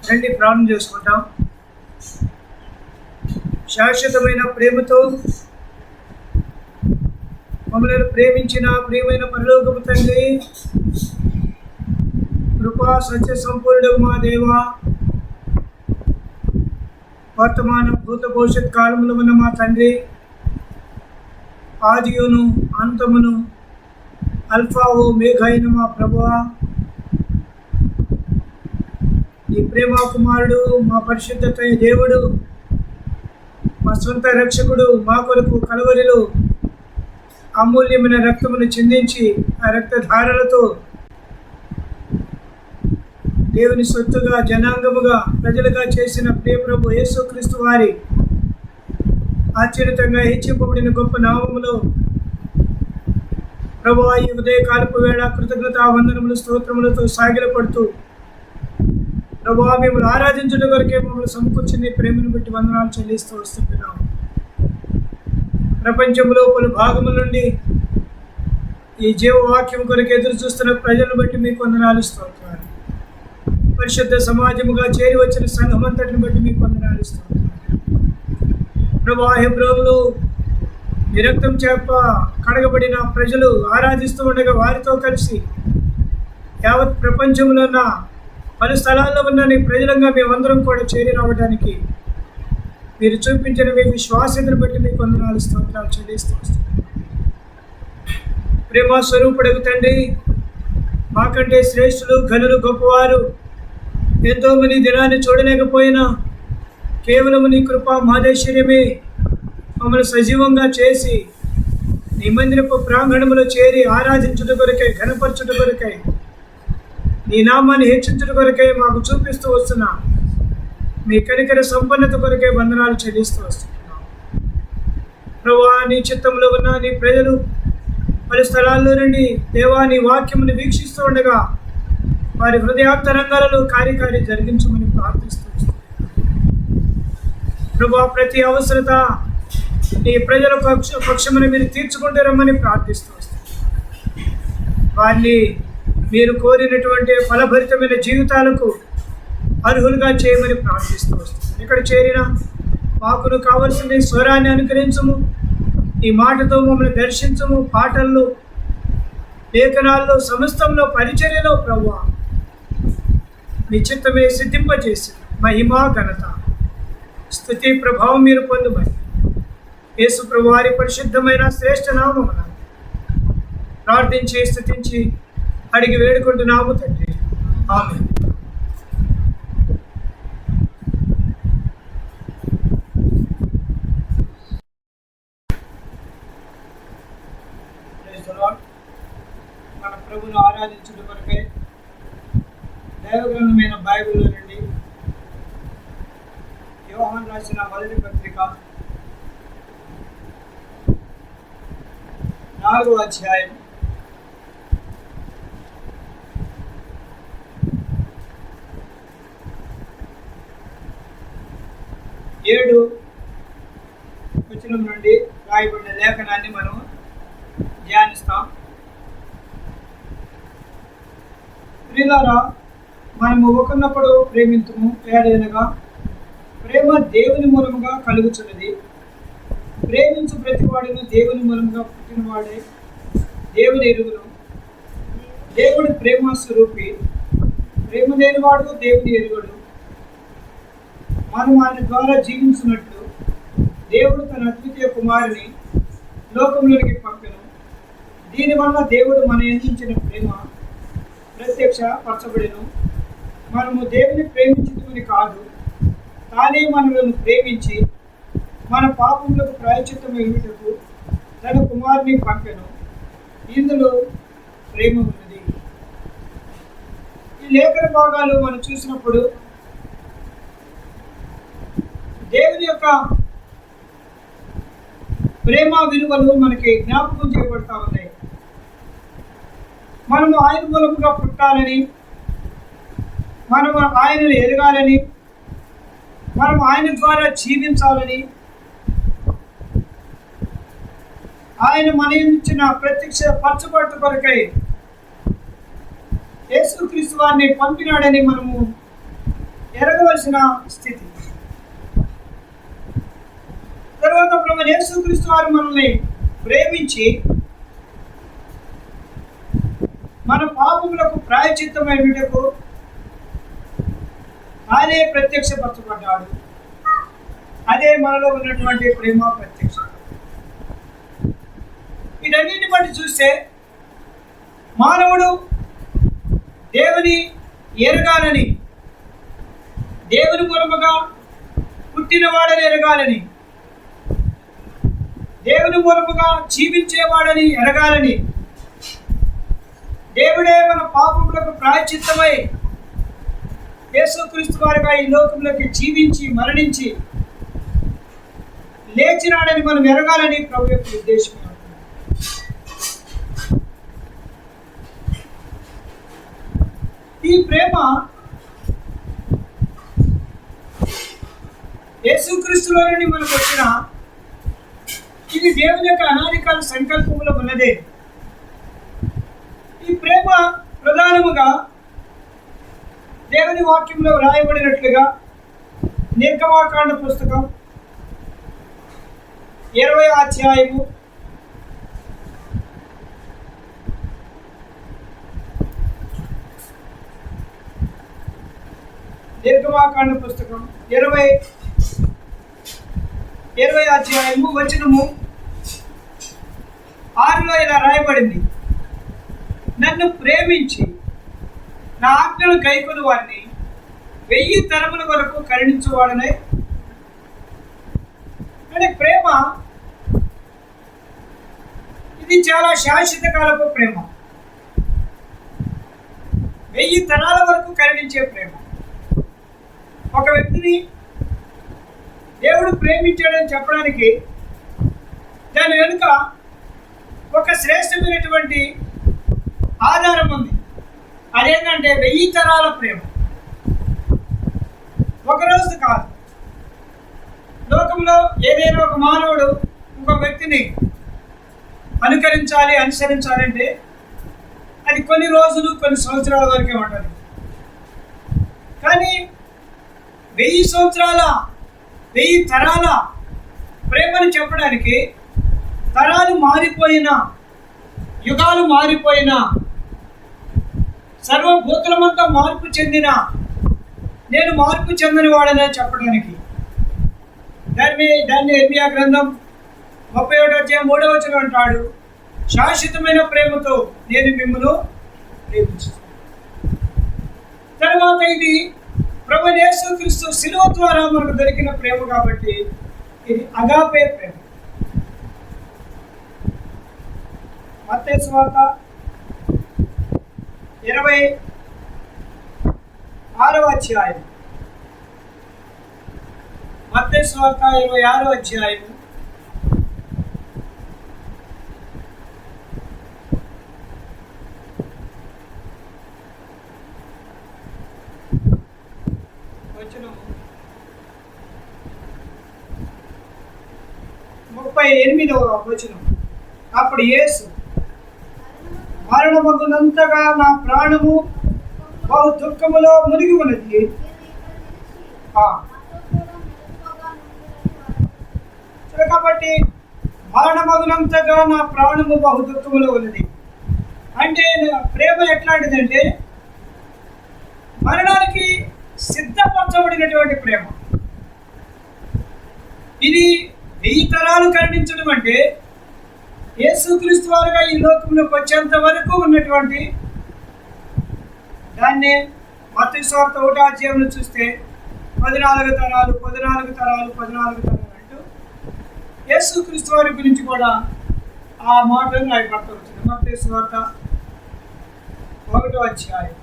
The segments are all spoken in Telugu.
రండి ప్రార్థన చేసుకుంటాం. శాశ్వతమైన ప్రేమతో మమ్మల్ని ప్రేమించిన ప్రియమైన పరలోకపు తండ్రి, కృపా సత్య సంపూర్ణుడు మా దేవా, వర్తమాన భూత భవిష్యత్ కాలంలో ఉన్న మా తండ్రి, ఆదియును అంతమును అల్ఫా ఓ మేఘ అయిన మా ప్రభువా, ఈ ప్రేమ కుమారుడు, మా పరిశుద్ధత దేవుడు, మా సొంత రక్షకుడు, మా కొరకు కలవరిలో అమూల్యమైన రక్తమును చిందించి ఆ రక్తధారలతో దేవుని సొత్తుగా జనాంగముగా ప్రజలుగా చేసిన ప్రియ ప్రభు యేసుక్రీస్తు వారి ఆశ్చర్యంగా హెచ్చింపబడిన గొప్ప నామములో ప్రభువా, ఈ ఉదయకాలపు వేళ కృతజ్ఞతా వందనములు స్తోత్రములతో సాగిలపడుతూ ప్రభువా, మిమ్మల్ని ఆరాధించడం వరకే మమ్మల్ని సమకూర్చింది ప్రేమను బట్టి వందనాలు చెల్లిస్తూ వస్తున్నాం. ప్రపంచంలో పలు భాగముల నుండి ఈ జీవవాక్యం కొరకు ఎదురు చూస్తున్న ప్రజలను బట్టి మీకు వందనాలు స్తోత్రాలు. పరిశుద్ధ సమాజముగా చేరి వచ్చిన సంఘమంతటిని బట్టి మీకు వందనాలు స్తోత్రాలు. ప్రభువా, హెబ్రోనులో మీ రక్తం చేప కడగబడిన ప్రజలు ఆరాధిస్తూ ఉండగా వారితో కలిసి యావత్ ప్రపంచంలో ఉన్న పలు స్థలాల్లో ఉన్న నీ ప్రజలంగా మేమందరం కూడా చేరి రావడానికి మీరు చూపించిన మీ విశ్వాసతను బట్టి మీకు వందనాలు స్తోత్రాలు చెల్లిస్తూ వస్తున్నాం. ప్రేమ స్వరూపుడకు తండ్రి, మాకంటే శ్రేష్ఠులు ఘనులు గొప్పవారు ఎంతోమంది దినాన్ని చూడలేకపోయినా కేవలం నీ కృప మాదేశ్వర్యమే మమ్మల్ని సజీవంగా చేసి నీ మందిరపు ప్రాంగణంలో చేరి ఆరాధించుట కొరకై, ఘనపరచుట కొరకై, నీ నామాన్ని హెచ్చించుట కొరకై మాకు చూపిస్తూ వస్తున్నా మీ కనికర సంపన్నత కొరకే వందనాలు చెల్లిస్తూ వస్తున్నాం. ప్రభువా, నీ చిత్తంలో ఉన్న నీ ప్రజలు పలు స్థలాల్లో నుండి దేవా నీ వాక్యమును వీక్షిస్తూ ఉండగా వారి హృదయాంతరంగాలలో కార్యకారి జరిగించమని ప్రార్థిస్తూ వస్తున్నాం. ప్రభువా, ప్రతి అవసరత నీ ప్రజల పక్షమును మీరు తీర్చుకుంటూ రమ్మని ప్రార్థిస్తూ వస్తున్నాం. వారిని మీరు కోరినటువంటి ఫలభరితమైన జీవితాలకు అర్హులుగా చేయమని ప్రార్థిస్తూ వస్తున్నాం. ఇక్కడ చేరిన మాకును కావలసిన స్వరాన్ని అనుకరించము, ఈ మాటతో మమ్మల్ని దర్శించము, పాటల్లో, లేఖనాల్లో, సమస్తంలో, పరిచర్యలో ప్రభువా మీ చిత్తమే సిద్ధింపజేసి మహిమా ఘనత స్తుతి ప్రభావం మీరు పొందుమని యేసు ప్రభు వారి పరిశుద్ధమైన శ్రేష్ఠ నామమున ప్రార్థించి స్తుతించి అడిగి వేడుకుంటున్నాము తండ్రి, ఆమేన్. మన ప్రభును ఆరాధించడం కొరకై దైవగ్రంథమైన బైబిల్లో నుండి యోహాను రాసిన మొదటి పత్రిక 4వ అధ్యాయం 7వ వచనం నుండి రాయబడిన లేఖనాన్ని మనం ధ్యానిస్తాం. ప్రియులారా, మనము ఒకరినొకడు ప్రేమింతుము, ఏదైనగా ప్రేమ దేవుని మూలముగా కలుగుచున్నది. ప్రేమించు ప్రతివాడును దేవుని మూలముగా పుట్టినవాడే దేవుని ఎరుగును. దేవుడి ప్రేమ స్వరూపి, ప్రేమ లేనివాడు దేవుని ఎరుగడు. మనం ఆయన ద్వారా జీవించినట్లు దేవుడు తన అద్వితీయ కుమారుని లోకంలోనికి పంపెను. దీనివల్ల దేవుడు మన అందించిన ప్రేమ ప్రత్యక్ష పరచబడెను. మనము దేవుని ప్రేమించుకుని కాదు, తానే మనలను ప్రేమించి మన పాపములకు ప్రాయశ్చిత్తము ఇవ్వటకు తన కుమారుని పంపెను. ఇందులో ప్రేమ ఉన్నది. ఈ లేఖన భాగాలు మనం చూసినప్పుడు దేవుని యొక్క ప్రేమ విలువలు మనకి జ్ఞాపకం చేయబడతా ఉన్నాయి. మనము ఆయన మూలముగా పుట్టాలని, మనము ఆయనను ఎరగాలని, మనం ఆయన ద్వారా జీవించాలని, ఆయన మన ఇచ్చిన ప్రత్యక్ష పరచబట్టు కొరకై యేసుక్రీస్తు వారిని పంపినాడని మనము ఎరగవలసిన స్థితి. తర్వాత ప్రభువైన యేసుక్రీస్తు వారు మనల్ని ప్రేమించి మన పాపములకు ప్రాయశ్చిత్తమైనటకు ఆయనే ప్రత్యక్షపరచబడ్డాడు. అదే మనలో ఉన్నటువంటి ప్రేమ ప్రత్యక్ష. వీటన్నిటిని బట్టి చూస్తే మానవుడు దేవుని ఎరగాలని, దేవుని మూలముగా పుట్టినవాడని ఎరగాలని, దేవుని మూలముగా జీవించేవాడని ఎరగాలని, దేవుడే మన పాపములకు ప్రాయశ్చిత్తమై యేసుక్రీస్తు వారిగా ఈ లోకంలోకి జీవించి మరణించి లేచినాడని మనం ఎరగాలని ప్రభు యొక్క ఉద్దేశం. ఈ ప్రేమ యేసుక్రీస్తులో నుండి మనకు వచ్చిన ఇది దేవుని యొక్క అనాదికాల సంకల్పంలో ఉన్నదే. ఈ ప్రేమ ప్రధానముగా దేవుని వాక్యంలో వ్రాయబడినట్లుగా నిర్గమాకాండ పుస్తకం 20వ అధ్యాయము 20వ అధ్యాయము వచనము 6లో ఇలా రాయబడింది: నన్ను ప్రేమించి నా ఆజ్ఞలు గైకొను వారిని 1000 తరముల వరకు కరుణించువాడనే. అంటే ప్రేమ ఇది చాలా శాశ్వత కాలపు ప్రేమ, 1000 తరాల వరకు కరుణించే ప్రేమ. ఒక వ్యక్తిని దేవుడు ప్రేమించాడని చెప్పడానికి దాని వెనుక ఒక శ్రేష్టమైనటువంటి ఆధారం ఉంది. అదేంటంటే 1000 తరాల ప్రేమ. ఒకరోజు కాదు. లోకంలో ఏదైనా ఒక మానవుడు ఇంకో వ్యక్తిని అనుసరించాలంటే అది కొన్ని రోజులు, కొన్ని సంవత్సరాల వరకే ఉంటుంది. కానీ 1000 సంవత్సరాల, 1000 తరాల ప్రేమను చెప్పడానికి తరాలు మారిపోయినా, యుగాలు మారిపోయినా, సర్వభూతులమంతా మార్పు చెందిన నేను మార్పు చెందని వాడనే చెప్పడానికి దాన్ని ఇర్మియా గ్రంథం 31వ అధ్యాయం 3వ వచనం అంటాడు: శాశ్వతమైన ప్రేమతో నేను మిమ్మల్ని ప్రేమించాను. తర్వాత ఇది ప్రభువైన యేసుక్రీస్తు శిలువ ద్వారా మనకు దొరికిన ప్రేమ కాబట్టి ఇది అగాపే ప్రేమ. మత్తయి సువార్త 26వ అధ్యాయం, మత్తయి సువార్త 26వ అధ్యాయం 38వ వచనం: అప్పుడు యేసు, మరణమగునంతగా నా ప్రాణము బహు దుఃఖములో మునిగి ఉన్నది. కాబట్టి మరణమగునంతగా నా ప్రాణము బహు దుఃఖములో ఉన్నది అంటే ప్రేమ ఎట్లాంటిదంటే మరణానికి సిద్ధపరచబడినటువంటి ప్రేమ. ఇది 1000 తరాలు కరుణించడం అంటే యేసుక్రీస్తు వారుగా ఈ లోకంలోకి వచ్చేంత వరకు ఉన్నటువంటి దాన్నే మత్తయి సువార్త 1వ అధ్యాయంలో చూస్తే 14 తరాలు అంటూ యేసుక్రీస్తు వారి గురించి కూడా ఆ మాటలు రాయబడుతూ వచ్చింది. మత్తయి సువార్త 1వ అధ్యాయం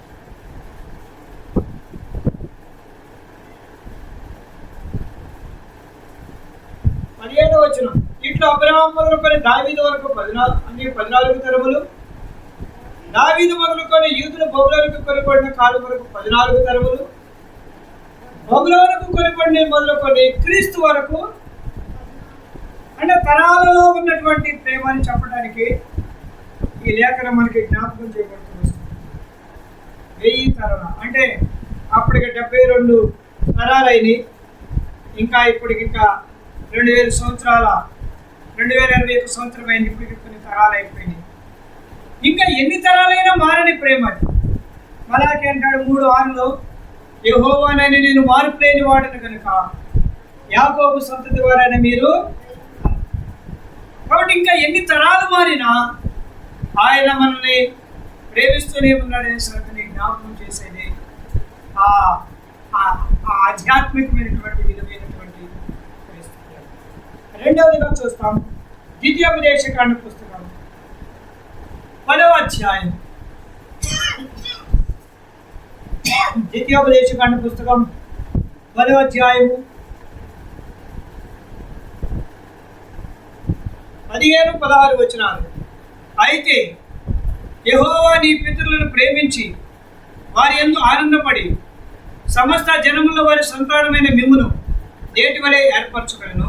17వ వచనం: ఇట్లా అబ్రహాము మొదలుకొని దావీదు వరకు 14 తరములు, దావీదు మొదలుకొని యూదులు బబులోనుకు కొనిపడిన కాలం వరకు 14 తరములు, బబులోనుకు కొనిపడిన మొదలుకొని క్రీస్తు వరకు, అంటే తరాలలో ఉన్నటువంటి ప్రేమని చెప్పడానికి ఈ లేఖనం మనకి జ్ఞాపకం చేయబడుతుంది. 1000 తరాల అంటే అప్పటికి 72 తరాలైనవి. ఇంకా ఇప్పటికి ఇంకా 2000 సంవత్సరాల 2021 సంవత్సరం అయింది. ఇప్పటికి కొన్ని తరాలు అయిపోయినాయి. ఇంకా ఎన్ని తరాలైనా మారని ప్రేమ అది. మలాకి అంటాడు 3:6లో, యెహోవానని నేను మార్పు లేని వాడను కనుక యాకోబు సంతతి వారైన మీరు. కాబట్టి ఇంకా ఎన్ని తరాలు మారినా ఆయన మనల్ని ప్రేమిస్తూనే ఉన్నాడనే సంగతిని జ్ఞాపకం చేసేది ఆ ఆధ్యాత్మికమైనటువంటి విధమైనటువంటి పరిస్థితి. రెండవదిగా చూస్తాం ద్వితీయోపదేశకాండ పుస్తకం 10వ అధ్యాయం. ద్వితీయోపదేశకాండ పుస్తకం 10వ అధ్యాయము 15-16 వచనాలు. అయితే యెహోవా నీ పితరులను ప్రేమించి వారి యందు ఆనందపడి సమస్త జనముల వారి సంతానమైన మిమ్మును నేటి వలె ఏర్పరచగలను.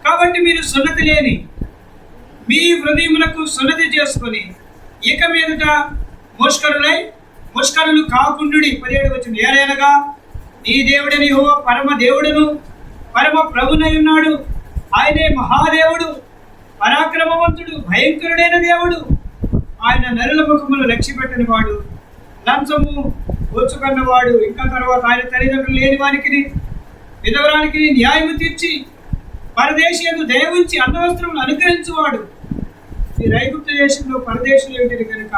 కాబట్టి మీరు సున్నతి లేని మీ హృదయములకు సున్నతి చేసుకొని ఇక మీదట ముష్కరులు కాకుండుడి. 17వ వచనం. ఏలైనగా నీ దేవుడని యెహోవా పరమ దేవుడును పరమ ప్రభునై ఉన్నాడు. ఆయనే మహాదేవుడు, పరాక్రమవంతుడు, భయంకరుడైన దేవుడు. ఆయన నరుల ముఖమును లక్ష్యపెట్టని వాడు, లంచము ఓచుకున్నవాడు. ఇంకా తర్వాత ఆయన తల్లిదండ్రులు లేని వారికి విధవరానికి న్యాయము తీర్చి పరదేశీయులకు దయ ఉంచి అన్నవస్త్రములు అనుగ్రహించువాడు. ఈ ఐగుప్తు దేశంలో పరదేశులు ఏమిటి కనుక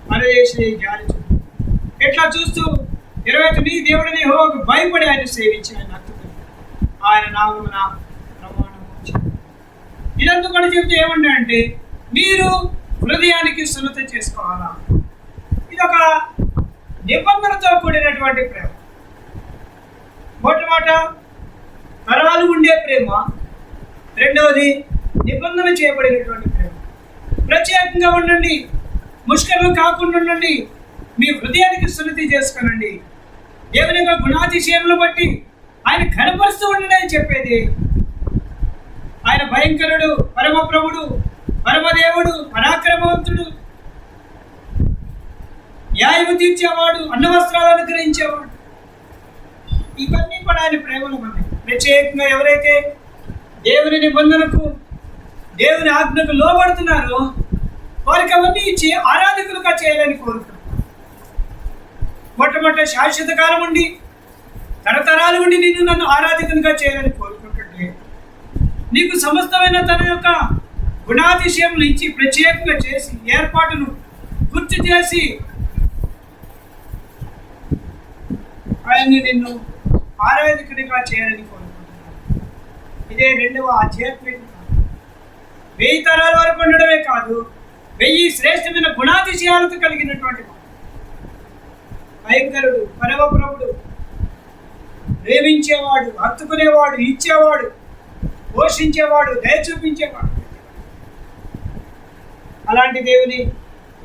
పరదేశీ జాలి చూపు. ఎట్లా చూస్తూ 20 నీ దేవుడిని యెహోవాకు భయపడి ఆయన సేవించి ఆయన హత్తుకుని ఆయన నామమున ప్రమాణము చేయండి. ఇదంతా కూడా చెప్తే ఏమంటా అంటే మీరు హృదయానికి సున్నతి చేసుకోవాలా. ఇదొక నిబంధనతో కూడినటువంటి ప్రేమ. మొట్టమొదట తరాలు ఉండే ప్రేమ, రెండవది నిబంధన చేయబడినటువంటి ప్రేమ. ప్రత్యేకంగా ఉండండి, ముష్కరులు కాకుండా ఉండండి, మీ హృదయానికి సున్నతి చేసుకోనండి. దేవుని యొక్క గుణాతిశయములను బట్టి ఆయన కనపరుస్తూ ఉండండి అని చెప్పేది. ఆయన భయంకరుడు, పరమ ప్రభుడు, పరమదేవుడు, పరాక్రమవంతుడు, న్యాయము తీర్చేవాడు, అన్నవస్త్రాలు అనుగ్రహించేవాడు. ఇవన్నీ కూడా ఆయన ప్రేమలు ఉన్నాయి. ప్రత్యేకంగా ఎవరైతే దేవుని నిబంధనకు దేవుని ఆజ్ఞకు లోబడుతున్నారో వారికి అవన్నీ ఇచ్చి ఆరాధకులుగా చేయాలని కోరుకుంటున్నారు. మొట్టమొదటి శాశ్వత కాలం ఉండి తరతరాలు ఉండి నిన్ను నన్ను ఆరాధకునిగా చేయాలని కోరుకుంటుంటే నీకు సమస్తమైన తన యొక్క గుణాతిశయములు ఇచ్చి ప్రత్యేకంగా చేసి ఏర్పాటును గుర్తు చేసి ఆయన్ని నిన్ను ఆరాధకునిగా చేయాలని కోరుకుంటున్నాను. ఇదే రెండవ ఆధ్యాత్మిక. 1000 తరాల వరకు ఉండడమే కాదు, 1000 శ్రేష్టమైన గుణాతిశయాలతో కలిగినటువంటి భయంకరుడు, పరమప్రభుడు, ప్రేమించేవాడు, హత్తుకునేవాడు, ఇచ్చేవాడు, పోషించేవాడు, దయ చూపించేవాడు. అలాంటి దేవుని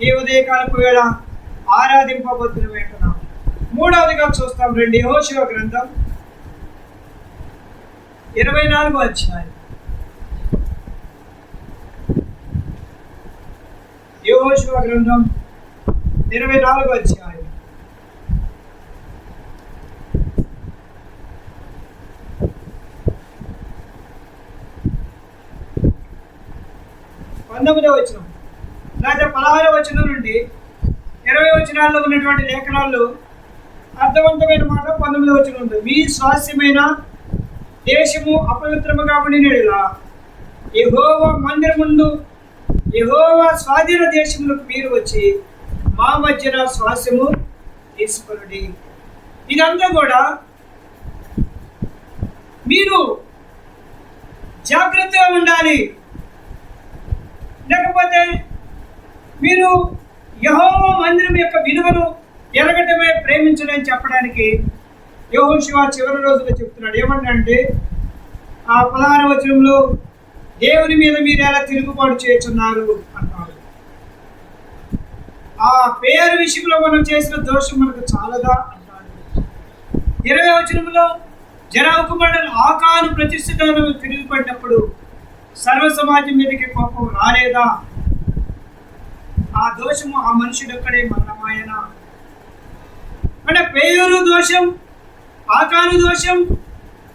ఈ ఉదయకాలపు వేళ ఆరాధింపబోతున్న వేటున్నాం. మూడవదిగా చూస్తాం రండి, యెహోషువ గ్రంథం 24వ అధ్యాయం. యెహోషువ గ్రంథం 24వ అధ్యాయం. వచనం లేదా 16వ వచనం నుండి 20 వచనాల్లో ఉన్నటువంటి లేఖనాల్లో అర్థవంతమైన మాట 19వ వచనం ఉంది. మీ స్వాస్యమైన దేశము అపవిత్రముగా ఉండినలా యెహోవా మందిరముందు యెహోవా స్వాధీన దేశములకు మీరు వచ్చి మా మధ్యన స్వాస్యము తీసుకొనుడి. ఇదంతా కూడా మీరు జాగ్రత్తగా ఉండాలి. లేకపోతే మీరు యెహోవా మందిరం యొక్క విలువను ఎరగటమే ప్రేమించడని చెప్పడానికి యెహోషువ చివరి రోజుల్లో చెప్తున్నాడు. ఏమంటే ఆ 16వ వచనంలో దేవుని మీద మీరు ఎలా తిరుగుబాటు చేస్తున్నారు అంటారు. ఆ పేరు విషయంలో మనం చేసిన దోషం మనకు చాలదా అంటారు. 20వ వచనంలో జరావు కుమారుడు ఆకాను ప్రతిష్ఠితను తిరుగుపడినప్పుడు సర్వ సమాజం మీదకి కోపం రాలేదా? ఆ దోషము ఆ మనుషుడు ఒక్కడే మరణమాయన. అంటే పేరు దోషం ఆకాను దోషం,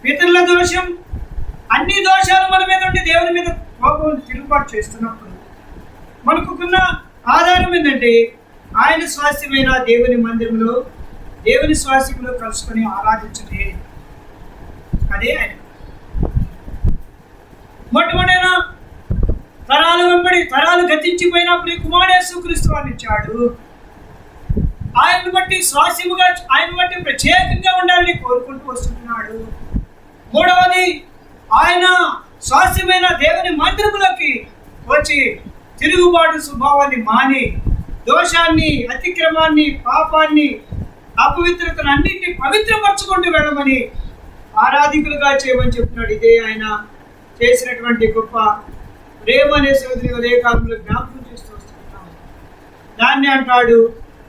పితరుల దోషం, అన్ని దోషాలు మన మీద ఉండి దేవుని మీద కోపం తిరుగుబాటు చేస్తున్నప్పుడు మనకున్న ఆధారం ఏంటంటే ఆయన స్వాస్థ్యమైన దేవుని మందిరంలో, దేవుని స్వాస్థ్యంలో కలుసుకొని ఆరాధించడే. అదే ఆయన మొట్టమొదటైన తరాల వెంబడి తరాలు గతించిపోయినప్పుడు ఈ కుమారుడు యేసుక్రీస్తు వారిని ఇచ్చాడు. ఆయన బట్టి స్వాస్యముగా, ఆయన బట్టి ప్రత్యేకంగా ఉండాలని కోరుకుంటూ వస్తున్నాడు. మూడవది, ఆయన స్వాస్యమైన దేవుని మందిరములోకి వచ్చి తిరుగుబాటు స్వభావాన్ని మాని, దోషాన్ని, అతిక్రమాన్ని, పాపాన్ని, అపవిత్రతను అన్నింటినీ పవిత్రపరచుకుంటూ వెళ్ళమని, ఆరాధికులుగా చేయమని చెప్తున్నాడు. ఇదే ఆయన చేసినటువంటి గొప్ప ప్రేమ అనే సోదరి ఉదయకాలంలో జ్ఞాపకం చేస్తూ వస్తున్నాం. దాన్ని అంటాడు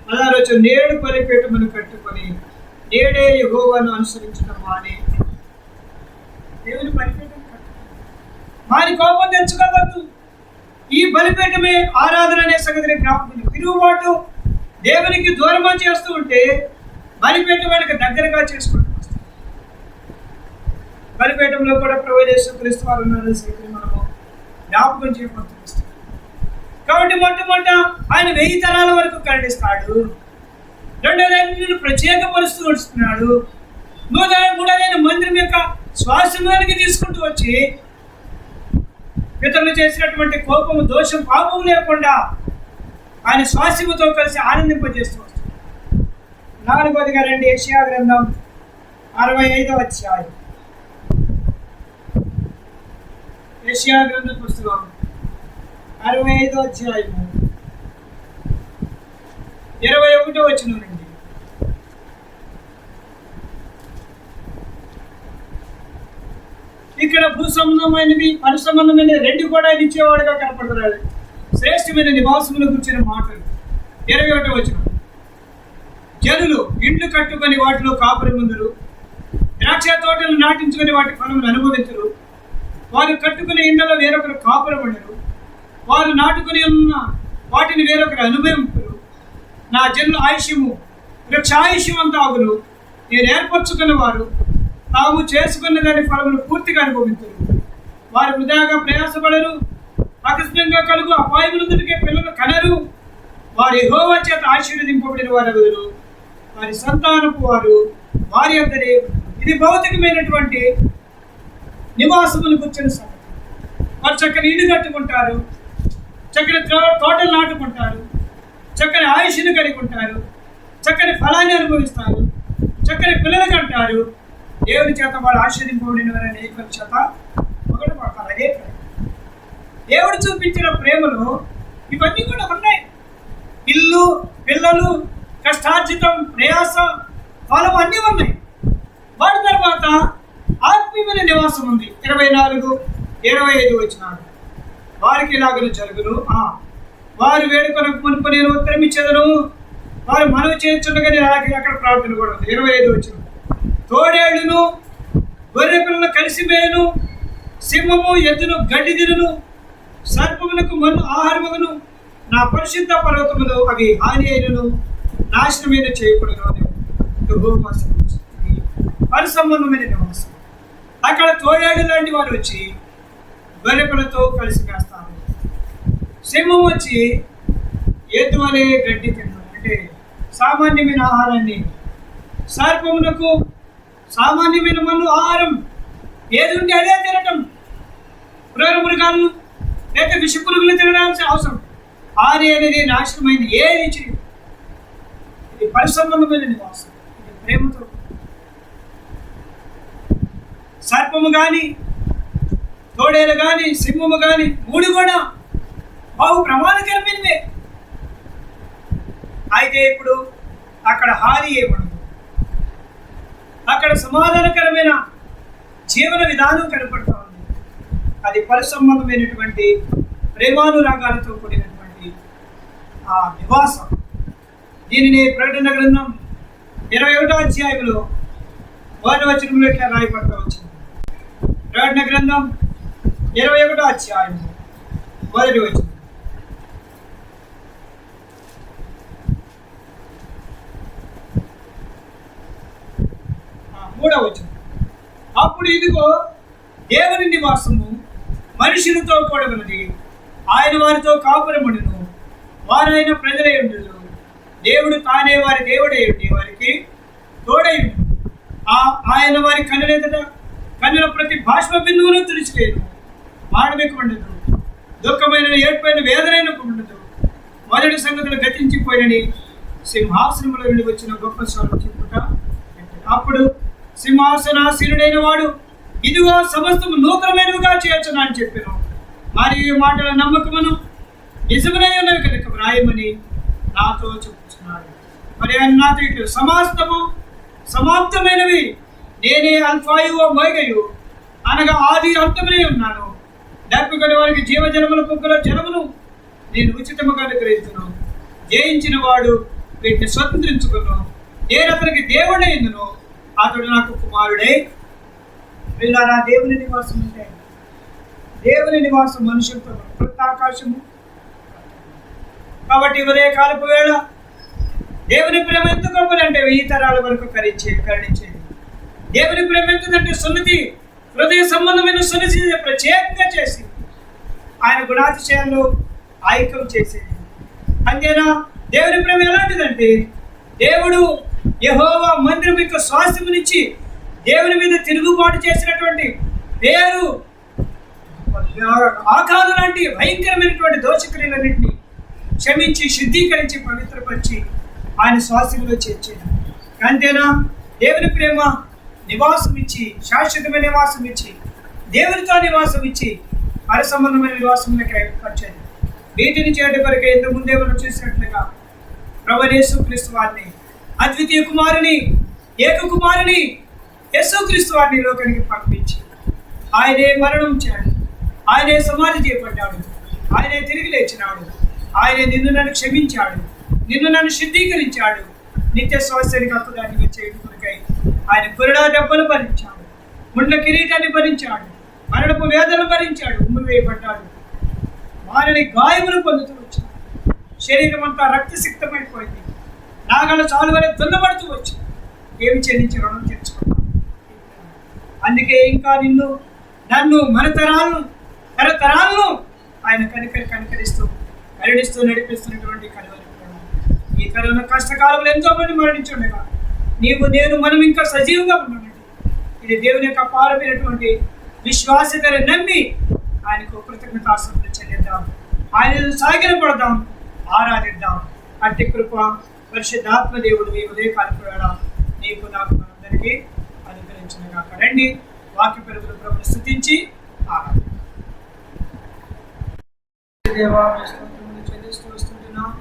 16 నేడు బలిపీఠమును కట్టుకొని నేడే యెహోవాను అనుసరించడం మాని. దేవుని బలిపీఠం మాని కోపం తెచ్చుకోవద్దు. ఈ బలిపీఠమే ఆరాధన అనే సంగతిని జ్ఞాపకం. తిరుగుబాటు దేవునికి దూరంగా చేస్తూ ఉంటే బలిపీఠం వాడికి దగ్గరగా చేసుకుంటూ వస్తుంది. బలిపీఠంలో కూడా ప్రభువు యేసుక్రీస్తు వారు ఉన్నారని సంగతిని మనము జ్ఞాపకం చేయబడుతుంది. కాబట్టి మొట్టమొదట ఆయన 1000 తరాల వరకు కరుణిస్తాడు. రెండోదైన ప్రత్యేకపరుస్తూ వస్తున్నాడు. మూడోదైన మందిరం యొక్క స్వాస్థ్యంలోనికి తీసుకుంటూ వచ్చి పితరులు చేసినటువంటి కోపము, దోషం, పాపము లేకుండా ఆయన స్వాస్థ్యముతో కలిసి ఆనందింపజేస్తూ వస్తున్నాడు. 4వదిగా రండి, యెషయా గ్రంథం 65వ అధ్యాయం. యెషయా గ్రంథ పుస్తకం 65వ అధ్యాయము 21వ వచనం నుండి. ఇక్కడ భూ సంబంధమైనవి, పరు సంబంధమైన 2 కూడా ఇచ్చేవాడుగా కనపడుతున్నాడు. శ్రేష్టమైన నివాసములు కూర్చున్న మాటలు. 21వ వచనం. జనులు ఇండ్లు కట్టుకొని వాటిలో కాపురి ముందురు, ద్రాక్ష తోటలు నాటించుకొని వాటి ఫలములు అనుభవించరు. వారు కట్టుకునే ఇండ్లలో వేరొకరు కాపురం ఉండరు. వారు నాటుకుని ఉన్న వాటిని వేరొకరు అనుభవింపరు. నా జనుల ఆయుష్యము వృక్షాయుష్యం అంతా ఆగును. నేను ఏర్పరచుకున్న వారు తాము చేసుకున్న దాని ఫలములు పూర్తిగా అనుభవించరు. వారు వృధాగా ప్రయాసపడరు. ఆకస్మికంగా కలుగు అపాయములందరికీ పిల్లలు కనరు. వారి యెహోవా చేత ఆశీర్వదింపబడిన వారెవరు? వారి సంతానపు వారు వారి అందరే. ఇది భౌతికమైనటువంటి నివాసములు కూర్చొని సంగతి. వారు చక్కని ఇల్లు కట్టుకుంటారు, చక్కని తోటలు నాటుకుంటారు, చక్కని ఆయుష్ను కలిగి ఉంటారు, చక్కని ఫలాన్ని అనుభవిస్తారు, చక్కని పిల్లలు కంటారు. దేవుని చేత వాళ్ళు ఆశీర్వదింపబడిన వారని ఏకల చేత ఒకటి పడతారు. అదే దేవుడు చూపించిన ప్రేమలో ఇవన్నీ కూడా ఉన్నాయి. ఇల్లు, పిల్లలు, కష్టార్జితం, ప్రయాస, ఫలం అన్నీ ఉన్నాయి. వాటి తర్వాత ఆత్మీయమైన నివాసం ఉంది. 24-25 వచ్చినాడు. వారికి ఇలాగను జరుగును. వారు వేడుకొనకు మునుపు నేను ఉత్తరం ఇచ్చేదను. వారు మనవి చేయించుండగానే అక్కడ ప్రార్థన కూడా ఉంది. 25 వచ్చిన. తోడేళ్లును గొర్రె పిల్లలు కలిసి మేను, సింహము ఎద్దును గడ్డి తినును, సర్పములకు మన్ను ఆహారమును, నా పరిశుద్ధ పర్వతములు అవి హాని అయినను నాశనమైన చేయకూడదు. పరిసంబంధమైన నివాసం. అక్కడ తోడేళ్ళు లాంటి వారు వచ్చి గొర్రెపిల్లతో కలిసి వేస్తారు. సింహం వచ్చి ఎద్దు వలె గడ్డి తినడం, అంటే సామాన్యమైన ఆహారాన్ని. సర్పమునకు సామాన్యమైన మన్ను ఆహారం ఏది ఉంటే అదే తినటం. క్రూర మృగాలను లేక విష పురుగులు తినడానికి అవసరం. ఆది అనేది నాశనమైంది ఏది చేయదు. ఇది పరిసంబంధమైన నివాసం. ఇది ప్రేమతో. సర్పము కానీ, తోడేలు కానీ, సింహము కానీ 3 కూడా బహు ప్రమాదకరమైనవే. అయితే ఇప్పుడు అక్కడ హాని ఏమడదు. అక్కడ సమాధానకరమైన జీవన విధానం కనపడుతూ ఉంది. అది పరిసంబంధమైనటువంటి ప్రేమానురాగాలతో కూడినటువంటి ఆ నివాసం. దీనిని ప్రకటన గ్రంథం 21వ అధ్యాయంలో 1వ వచనంలో ఇట్లా రాయబడతా వచ్చింది. ప్రకటన గ్రంథం 21వ అధ్యాయం 1వ వచనం. 3వ వచనం. అప్పుడు ఇదిగో దేవుని నివాసము మనుషులతో కూడగలది, ఆయన వారితో కాపురముడును, వారైన ప్రజలై ఉండును, దేవుడు తానే వారి దేవుడై ఉండి వారికి తోడై ఉండును. ఆయన వారి కన్నులెదుట కన్నుల ప్రతి బాష్ప బిందువును తుడిచివేయును, మానవిక ఉండదు, దుఃఖమైన ఏడ్పైన వేదనైన ఉండదు, మొదటి సంగతులు గతించిపోయినని సింహాసనములో నుండి వచ్చిన గొప్ప స్వరం చెప్పుట. అప్పుడు సింహాసనాసీనుడైన వాడు, ఇదిగో సమస్తము నూతనమైనవిగా చేయొచ్చును అని చెప్పాను. మరి ఈ మాటల నమ్మకమును నిజమునై ఉన్నవి కనుక వ్రాయమని నాతో చెప్పుచున్నాడు. మరి ఆయన నాతో ఇట్లు, సమస్తము సమాప్తమైనవి, నేనే అల్ఫాయు ఓమెగాయు, అనగా ఆది అంతమునే ఉన్నాను. డబ్బు గల వారికి జీవజలముల పొక్కుల జలమును నేను ఉచితముగా అనుగ్రహించును. జయించిన వాడు వీటిని స్వతంత్రించుకును, నేను అతనికి దేవుడై ఉందును, అతడు నాకు కుమారుడై. పిల్లరా, దేవుని నివాసం అంటే దేవుని నివాసం మనుషులతో కొత్త ఆకాశము. కాబట్టి ఉదయ కాలపు వేళ దేవుని ప్రేమ ఎంత గొప్పదంటే 1000 తరాల వరకు కరుణించేది. దేవుని ప్రేమ ఎంతదంటే సున్నతి, హృదయ సంబంధమైన సున్నతి ప్రత్యేకంగా చేసి ఆయన గుణాతిశయాల్లో ఐక్యం చేసేది. అంతేనా? దేవుని ప్రేమ ఎలాంటిదంటే, దేవుడు యెహోవా మందిరం యొక్క స్వాస్థ్యమునిచ్చి దేవుని మీద తిరుగుబాటు చేసినటువంటి పేరు ఆకాదు లాంటి భయంకరమైనటువంటి దోషక్రియలన్నింటినీ క్షమించి శుద్ధీకరించి పవిత్రపరిచి ఆయన స్వాస్థ్యంలో చేర్చేది. అంతేనా? దేవుని ప్రేమ నివాసం ఇచ్చి, శాశ్వతమైన నివాసం ఇచ్చి, దేవునితో నివాసం ఇచ్చి, పర సంబంధమైన నివాసంలోకి వచ్చేది. వీటిని చేయడం కొరకు ఇంతకు ముందే మనం చూసినట్లుగా ప్రభువైన యేసుక్రీస్తు వారిని, అద్వితీయ కుమారుని, ఏక కుమారుని యేసుక్రీస్తు వారిని లోకానికి పంపించి ఆయనే మరణం చేయాలి, ఆయనే సమాధి చేయబడ్డాడు, ఆయనే తిరిగి లేచినాడు, ఆయనే నిన్ను నన్ను క్షమించాడు, నిన్ను నన్ను శుద్ధీకరించాడు, నిత్య స్వాస్థ్యానికి అప్పుదానికి చేయడం కొరకై ఆయన కొరడా దెబ్బలు భరించాడు, ముండ్ల కిరీటాన్ని భరించాడు, మరణపు వేదనలు భరించాడు, ఉమ్ము వేయబడ్డాడు, వారిని గాయములు పొందుతూ వచ్చాడు, శరీరం అంతా రక్తసిక్తమైపోయింది, నాగల చాలు వరే దున్నబడుతూ వచ్చింది. ఏమి చెల్లించి రుణం తెచ్చుకున్నాం. అందుకే ఇంకా నిన్ను నన్ను మన తరతరాలను ఆయన కనికరిస్తూ కరుణిస్తూ నడిపిస్తున్నటువంటి కలువరి. ఈ కరోనా కష్టకాలంలో ఎంతో మంది మరణించుండగా నేను మనం ఇంకా సజీవంగా ఉన్నామండి. ఇది దేవుని యొక్క అపారమైనటువంటి విశ్వాసతను నమ్మి ఆయనకు కృతజ్ఞతాస్తుతులు చెల్లిద్దాం, ఆయన సాగిలపడదాం, ఆరాధిద్దాం. అట్టి కృప పరిశుద్ధాత్మ దేవుడు ఈ ఉదయకాలపు వేళ నీకు నాకు మనందరికీ అనుగ్రహించునుగాక. రండి, వాక్య పెరుగులు ప్రభుని స్తుతించి ఆరాధిద్దాం. దేవా, చెల్లిస్తూ వస్తుంటున్నాం.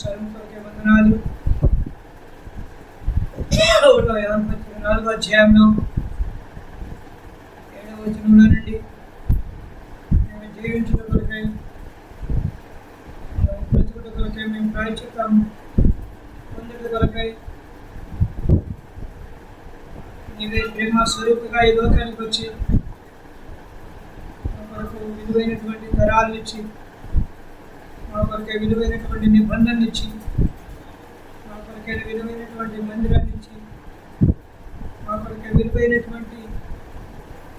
స్వరం కొరకే వందనాలు. 4వ అధ్యాయంలో 7వ వచనంలో నుండి మేము జీవించుట కొరకై, బ్రతుకుట కొరకై, మేము ప్రాయశ్చిత్తం పొందుట కొరకై నీవే ప్రేమ స్వరూపుగా ఈ లోకానికి వచ్చి మా కొరకు విలువైనటువంటి తరాలు ఇచ్చి, మా కొరకే విలువైనటువంటి నిబంధనలు ఇచ్చి, మా కొరకే విలువైనటువంటి మందిరాన్ని ఇచ్చి, మా కొరకే విలువైనటువంటి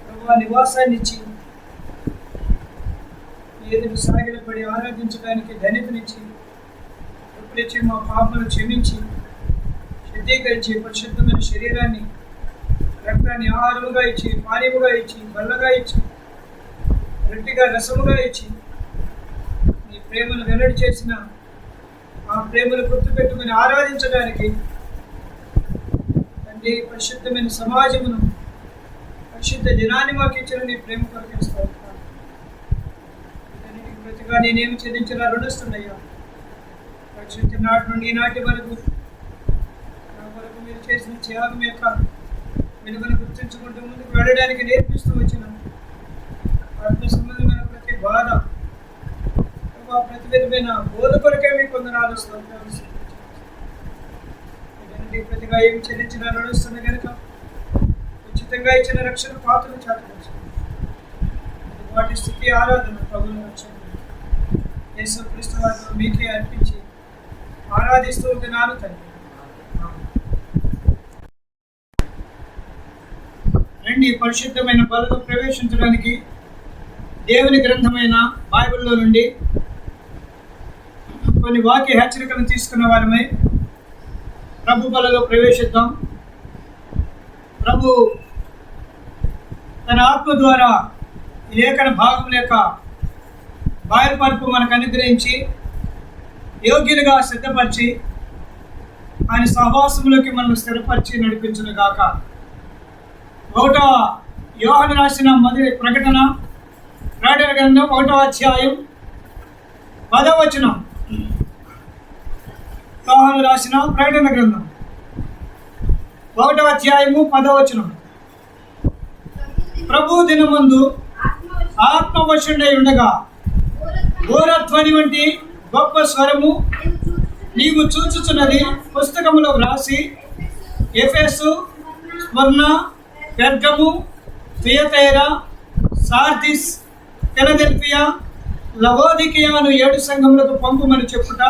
ప్రభు నివాసాన్ని ఇచ్చి, ఏదును సాగిలపడి ఆరాధించడానికి ధన్యతనిచ్చి, ఎప్పుడిచ్చి మా పాపను క్షమించి శుద్ధీకరించి పరిశుద్ధమైన శరీరాన్ని, రక్తాన్ని ఆహారముగా ఇచ్చి, పానీయముగా ఇచ్చి, బల్లగా ఇచ్చి, రొట్టిగా రసముగా ఇచ్చి, నీ ప్రేమను వెల్లడి చేసిన ఆ ప్రేమను గుర్తుపెట్టుకుని ఆరాధించడానికి తండ్రి పరిశుద్ధమైన సమాజమును, పరిశుద్ధ జనాన్ని మాకు ఇచ్చిన నీ ప్రేమ కొరకేస్తావు. వీటన్నిటికి ప్రతిగా నేనేమి చెల్లించినా రుణిస్తున్నాయ్యా. పరిశుద్ధ నాటి నుండి ఈనాటి వరకు నా కొరకు మీరు చేసిన త్యాగం యొక్క విలువను గుర్తించుకుంటూ ముందుకు వెళ్ళడానికి నేర్పిస్తూ వచ్చిన ఆత్మ సంబంధమైన ప్రతి బాధ, ప్రతి విధమైన బోధ కొరకే మీకు వందనాలు, స్తోత్రాలు. ప్రతిగా ఏమి చెల్లించిన నడుస్తున్న కనుక ఉచితంగా ఇచ్చిన రక్షణ పాత్రను చేతపరచుకుంది. వాటి స్థితి ఆరాధన ప్రభువుల రక్షణ యేసుక్రీస్తు వారితో మీకే అర్పించి ఆరాధిస్తూ ఉంటున్నాను తండ్రి. రండి, పరిశుద్ధమైన బలలో ప్రవేశించడానికి దేవుని గ్రంథమైన బైబిల్లో నుండి కొన్ని వాక్య హెచ్చరికలను తీసుకున్న వారమై ప్రభు బలలో ప్రవేశిద్దాం. ప్రభు తన ఆత్మ ద్వారా ఈ లేఖన భాగం యొక్క బయలుపరుపు మనకు అనుగ్రహించి యోగ్యులుగా సిద్ధపరిచి ఆయన సహవాసంలోకి మనం స్థిరపరిచి నడిపించును గాక. 1వ యోహాను రాసిన మొదటి ప్రకటన గ్రంథం 1వ అధ్యాయం 10వ వచనం. యోహాను రాసిన ప్రకటన గ్రంథం 1వ అధ్యాయము 10వ వచనం. ప్రభు దినమందు ఆత్మవశుడై ఉండగా ఘోరధ్వని వంటి గొప్ప స్వరము నీవు చూచుచున్నది పుస్తకములో వ్రాసి ఎఫెసు, స్మర్ణ, పెర్గము, థియతైరా, సార్దిస్, ఫిలదెల్ఫియా, లవోదికయ అను 7 సంఘములకు పంపుమని చెప్పుట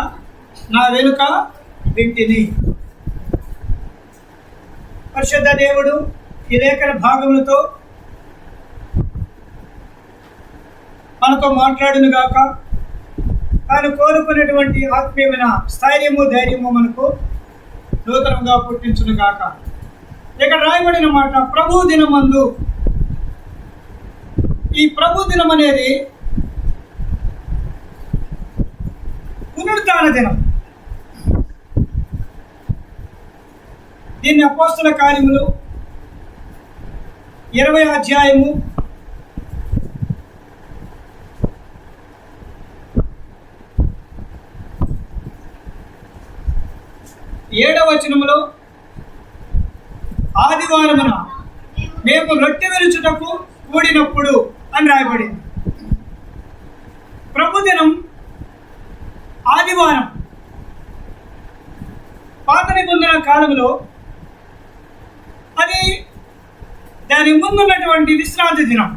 నా వెనుక వింటిని. పరిశుద్ధ దేవుడు ఈ లేఖన భాగములతో మనతో మాట్లాడును గాక. తాను కోరుకున్నటువంటి ఆత్మీయమైన స్థైర్యము, ధైర్యము మనకు నూతనంగా పుట్టించును గాక. ఇక్కడ రాయబడిన మాట ప్రభు దినమందు. ఈ ప్రభు దినం అనేది పునరుత్థాన దినం. దీన్ని అపోస్తల కార్యములు 20వ అధ్యాయము 7వ వచనములో ఆదివారమున మేము రొట్టె విరుచుటకు కూడినప్పుడు అని రాయబడింది. ప్రభుదినం ఆదివారం. పాత నిబంధన కాలంలో అది దాని ముందున్నటువంటి విశ్రాంతి దినం.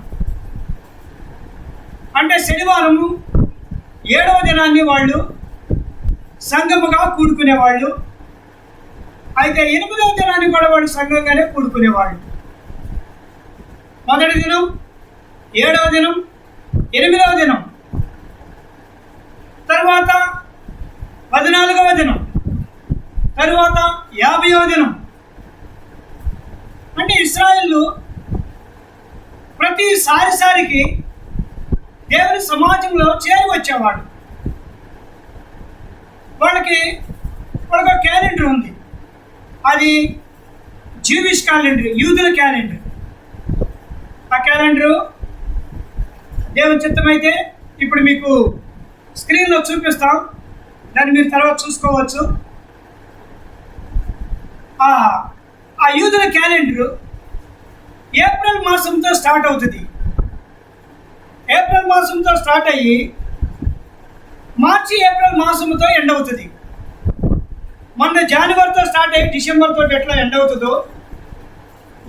అంటే శనివారము 7వ దినాన్ని వాళ్ళు సంఘముగా కూడుకునేవాళ్ళు. అయితే 8వ దినాన్ని కూడా వాళ్ళు సంఘంగానే కూడుకునేవాళ్ళు. మొదటి దినం, 7వ దినం, 8వ దినం, తర్వాత 14వ దినం, తరువాత 50వ దినం. అంటే ఇశ్రాయేలు ప్రతిసారికి దేవుని సమాజంలో చేరి వచ్చేవాడు. వాళ్ళకి ఒక క్యాలెండర్ ఉంది. అది జూవిష్ క్యాలెండర్, యూదుల క్యాలెండర్. ఆ క్యాలెండరు దేవుని చిత్తమైతే ఇప్పుడు మీకు స్క్రీన్లో చూపిస్తాం. దాన్ని మీరు తర్వాత చూసుకోవచ్చు. ఆ యూదుల క్యాలెండరు ఏప్రిల్ మాసంతో స్టార్ట్ అవుతుంది. ఏప్రిల్ మాసంతో స్టార్ట్ అయ్యి ఏప్రిల్ మాసంతో ఎండ్ అవుతుంది. మొన్న జనవరితో స్టార్ట్ అయ్యి డిసెంబర్ తోటి ఎట్లా ఎండ్ అవుతుందో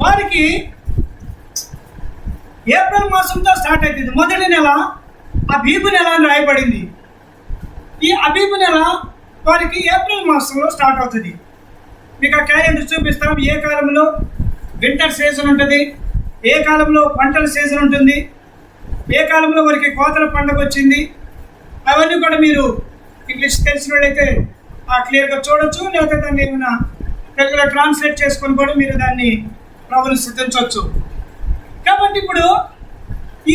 వారికి ఏప్రిల్ మాసంతో స్టార్ట్ అవుతుంది. మొదటి నెల అబీబు నెల అని రాయబడింది. ఈ అబీబు నెల వారికి ఏప్రిల్ మాసంలో స్టార్ట్ అవుతుంది. మీకు ఆ క్యాలెండర్ చూపిస్తాం. ఏ కాలంలో వింటర్ సీజన్ ఉంటుంది, ఏ కాలంలో పంటల సీజన్ ఉంటుంది, ఏ కాలంలో వారికి కోతల పండుగ వచ్చింది, అవన్నీ కూడా మీరు ఇంగ్లీష్ తెలిసిన వాళ్ళైతే క్లియర్గా చూడొచ్చు. లేకపోతే దాన్ని ఏమైనా తెలుగులో ట్రాన్స్లేట్ చేసుకొని కూడా మీరు దాన్ని ప్రభుని సిద్ధించవచ్చు. కాబట్టి ఇప్పుడు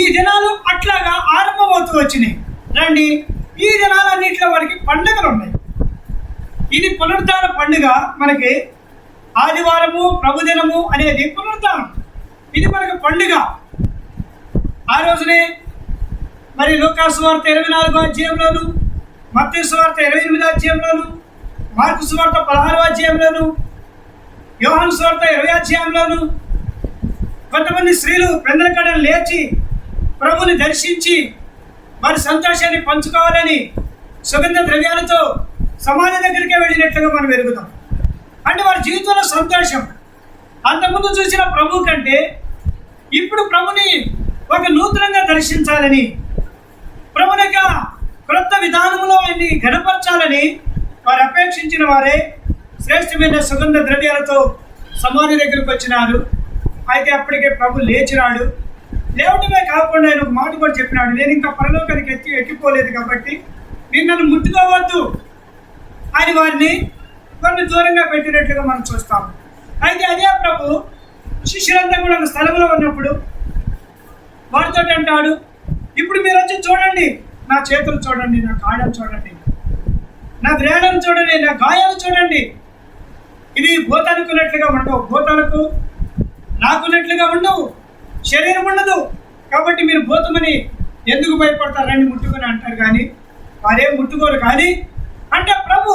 ఈ దినాలు అట్లాగా ఆరంభమవుతూ వచ్చినాయి. రండి, ఈ దినాలన్నింటిలో వారికి పండుగలు ఉన్నాయి. ఇది పునరుద్ధాన పండుగ. మనకి ఆదివారము ప్రభుదినము అనేది పునరుద్ధానం. ఇది మనకి పండుగ. ఆ రోజునే మరి లూకా సువార్త 24వ అధ్యాయంలోను, మత్తయి సువార్త 28వ అధ్యాయంలోను, మార్కు సువార్త 16వ అధ్యాయంలోను, యోహాను సువార్త 20వ అధ్యాయంలోను కొంతమంది స్త్రీలు పెందలకడను లేచి ప్రభుని దర్శించి వారి సంతోషాన్ని పంచుకోవాలని సుగంధ ద్రవ్యాలతో సమాధి దగ్గరికే వెళ్ళినట్లుగా మనం ఎరుగుతాం. అంటే వారి జీవితంలో సంతోషం. అంతకుముందు చూసిన ప్రభు కంటే ఇప్పుడు ప్రభుని ఒక నూతనంగా దర్శించాలని, ప్రభుని యొక్క క్రొత్త విధానంలో ఆయన్ని ఘనపరచాలని వారు అపేక్షించిన వారే శ్రేష్టమైన సుగంధ ద్రవ్యాలతో సమాధి దగ్గరికి వచ్చినారు. అయితే అప్పటికే ప్రభు లేచినాడు. లేవటమే కాకుండా ఆయన ఒక మాట కూడా చెప్పినాడు, నేను ఇంకా పరలోకానికి ఎక్కిపోలేదు కాబట్టి మీరు నన్ను ముట్టుకోవద్దు అని వారిని కొన్ని దూరంగా పెట్టినట్లుగా మనం చూస్తాము. అయితే అదే ప్రభు శిష్యులంతా కూడా ఒక స్థలంలో ఉన్నప్పుడు వారితో అంటాడు, ఇప్పుడు మీరు వచ్చి చూడండి, నా చేతులు చూడండి, నా కాళ్ళను చూడండి, నా వ్రేడను చూడండి, నా గాయాలు చూడండి. ఇవి భూతానికి ఉన్నట్లుగా ఉండవు, భూతాలకు నాకున్నట్లుగా ఉండవు, శరీరం ఉండదు. కాబట్టి మీరు భూతమని ఎందుకు భయపడతారని ముట్టుకొని అంటారు. కానీ వారేం ముట్టుకోరు. కానీ అంటే ప్రభు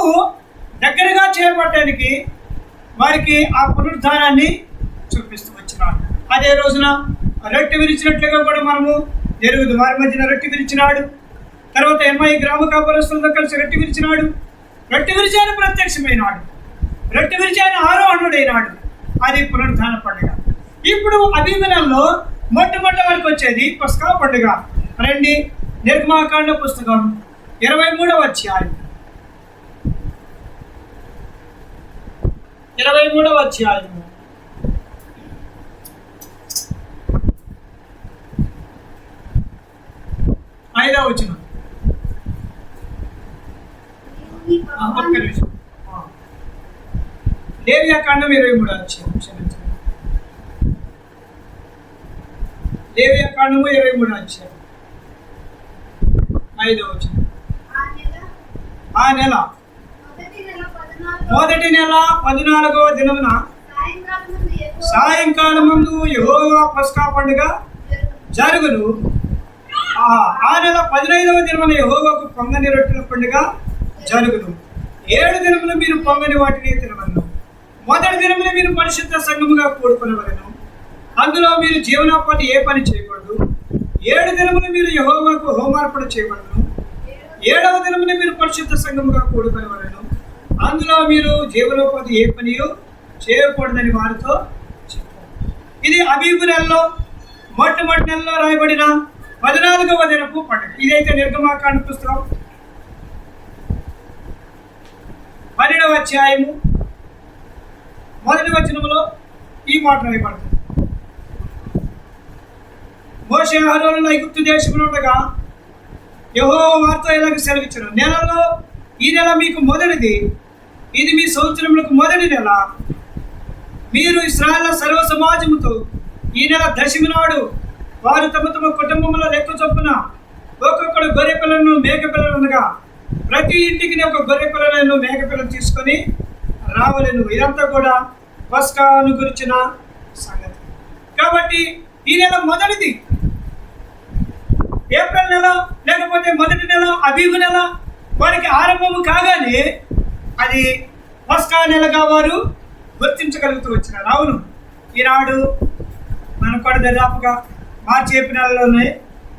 దగ్గరగా చేపట్టడానికి వారికి ఆ పునరుద్ధానాన్ని చూపిస్తూ వచ్చినాడు. అదే రోజున రొట్టె విరిచినట్లుగా కూడా మనము జరుగుదు. వారి మధ్యన రొట్టె విరిచినాడు. తర్వాత ఎమ్మాయి గ్రామ కాపురస్తులతో కలిసి రొట్టె విరిచినాడు. రొట్టె విరిచి ఆయన ప్రత్యక్షమైనాడు. రొట్టె విరిచి ఆయన ఆరోహణుడైనాడు. అది పునరుద్ధాన పండుగ. ఇప్పుడు అబీబు నెలలో మొట్టమొదటి వరకు వచ్చేది పస్కా పండుగ. రండి, నిర్గమాకాండ పుస్తకం 23వ అధ్యాయం. 23వ అధ్యాయము 5వ వచనం. ఒక్క నిమిషం. లేవియాకాండం 23వ అధ్యాయం. లేవియాకాండము 23వ అధ్యాయం 5వ వచనం. ఆ నెల మొదటి నెల 14వ దినమున సాయంకాలం ముందు యెహోవా పస్కా పండుగ జరుగును. ఆ నెల 15వ దినమున యెహోవాకు పొంగని రొట్టెల పండుగ జరుగును. 7 దినములు మీరు పొంగని వాటిని తినవలను. మొదటి దినమున మీరు పరిశుద్ధ సంఘముగా కూడుకొనవలెను. అందులో మీరు జీవనోపాధి ఏ పని చేయకూడదు. 7 దినములు మీరు యెహోవాకు హోమార్పణ చేయవలెను. 7వ దినమున మీరు పరిశుద్ధ సంఘముగా కూడుకొనవలెను. అందులో మీరు జీవనోపాధి ఏ పని చేయకూడదని వారితో చెప్పారు. ఇది అబీబు నెలలో మొట్టమొదటి నెలలో రాయబడిన 14వ దినపు పండుగ. ఇదైతే నిర్గమాకాండ పుస్తకం 12వ అధ్యాయము 1వ వచనములో ఈ మాట రాయబడుతుంది. మోషే అహరోనులు ఐగుప్తు దేశంలో ఉండగా యెహోవా వారితో ఇలాగ సెలవిచ్చారు, నెలలో ఈ నెల మీకు మొదటిది, ఇది మీ సంవత్సరములకు మొదటి నెల. మీరు ఇశ్రాయేలు సర్వ సమాజముతో ఈ నెల దశమి నాడు వారు తమ తమ కుటుంబముల లెక్క చొప్పున ఒక్కొక్కడు గొర్రె పిల్లలను మేక పిల్లలు ఉండగా ప్రతి ఇంటికి ఒక గొర్రె పిల్లలను మేక పిల్లలు తీసుకొని రావలేను. ఇదంతా కూడా పస్కాను గురించిన సంగతి. కాబట్టి ఈ నెల మొదటిది ఏప్రిల్ నెల, లేకపోతే మొదటి నెల అబీబు నెల. వారికి ఆరంభము కాగానే అది పస్కా నెలగా వారు గుర్తించగలుగుతూ వచ్చినారు. అవును, ఈనాడు మనకు కూడా దాదాపుగా మార్చి ఏప్రిల్ నెలలోనే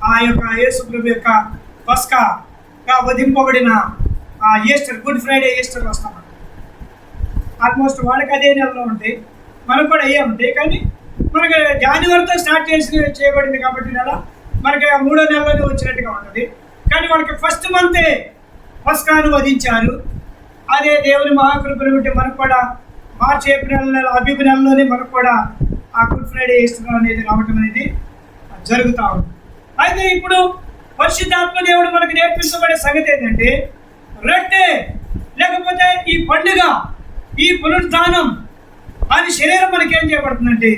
ఆ యొక్క యేసు ప్రభు యొక్క పస్కాగా వధింపబడిన ఆ ఈస్టర్, గుడ్ ఫ్రైడే, ఈస్టర్ వస్తామంట. ఆల్మోస్ట్ వాళ్ళకి అదే నెలలో ఉంటాయి, మనకు కూడా అయ్యే ఉంటాయి. కానీ మనకి జనవరితో స్టార్ట్ చేయబడింది కాబట్టి నెల మనకి 3వ నెలలోనే వచ్చినట్టుగా ఉంటుంది. కానీ వాళ్ళకి ఫస్ట్ మంతే పస్కాను వధించారు. అదే దేవుని మహాకృపను బట్టి మనకు కూడా మార్చి ఏప్రిల్ నెల అబీబ్ నెలలోనే మనకు కూడా ఆ గుడ్ ఫ్రైడే ఈస్టర్ అనేది రావటం అనేది జరుగుతూ ఉంది. అయితే ఇప్పుడు పరిశుద్ధాత్మ దేవుడు మనకు నేర్పించబడే సంగతి ఏంటంటే, రొట్టె లేకపోతే ఈ పండుగ, ఈ పునరుద్ధానం అని శరీరం మనకి ఏం చేయబడుతుందంటే,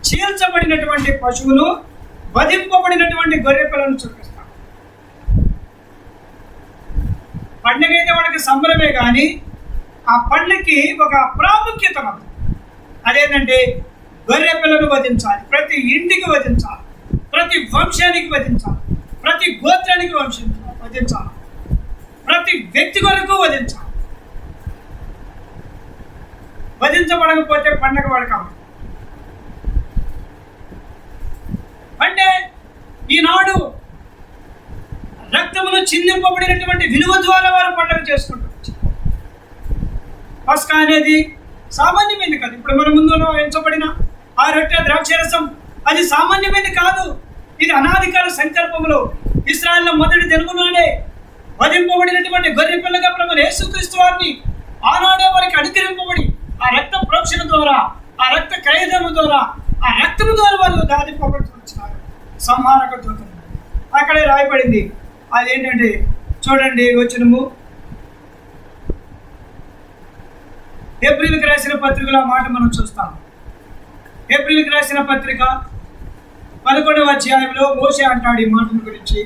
చీల్చబడినటువంటి పశువులు, వధింపబడినటువంటి గొర్రె పిల్లలను చూపిస్తాం. పండుగ అయితే వాళ్ళకి సంబరమే, కానీ ఆ పండుగకి ఒక ప్రాముఖ్యత ఉంది. అదేంటంటే గొర్రె పిల్లను వధించాలి, ప్రతి ఇంటికి వధించాలి, ప్రతి వంశానికి వధించాలి, ప్రతి గోత్రానికి వధించాలి, ప్రతి వ్యక్తి కొరకు వధించాలి. వధించబడకపోతే పండగ పడక. అంటే ఈనాడు రక్తములు చిందింపబడినటువంటి విలువ ద్వారా వారు పండుగ చేసుకుంటారు. పస్కా అనేది సామాన్యమైనది కాదు. ఇప్పుడు మన ముందు ఎంచబడిన ఆ రొట్టె ద్రాక్షరసం అది సామాన్యమైనది కాదు. ఇది అనాదికాల సంకల్పములో ఇశ్రాయేలు మొదటి దినములోనే వధింపబడినటువంటి గొర్రె పిల్లగా ప్రభువైన యేసుక్రీస్తు వారిని ఆనాడే వారికి అనుగ్రహింపబడి ఆ రక్త ప్రోక్షణ ద్వారా, ఆ రక్త క్రయధనము ద్వారా, ఆ రక్తము ద్వారా వారు దాదింపబడుతూ వచ్చినారు సంహారక దూతలు. అక్కడే రాయబడింది. అదేంటంటే చూడండి, వచనము ఏప్రిల్కి రాసిన పత్రికలో మాట మనం చూస్తాం. ఏప్రిల్కి రాసిన పత్రిక 11వ అధ్యాయంలో మోషే అంటాడు ఈ మాటల గురించి.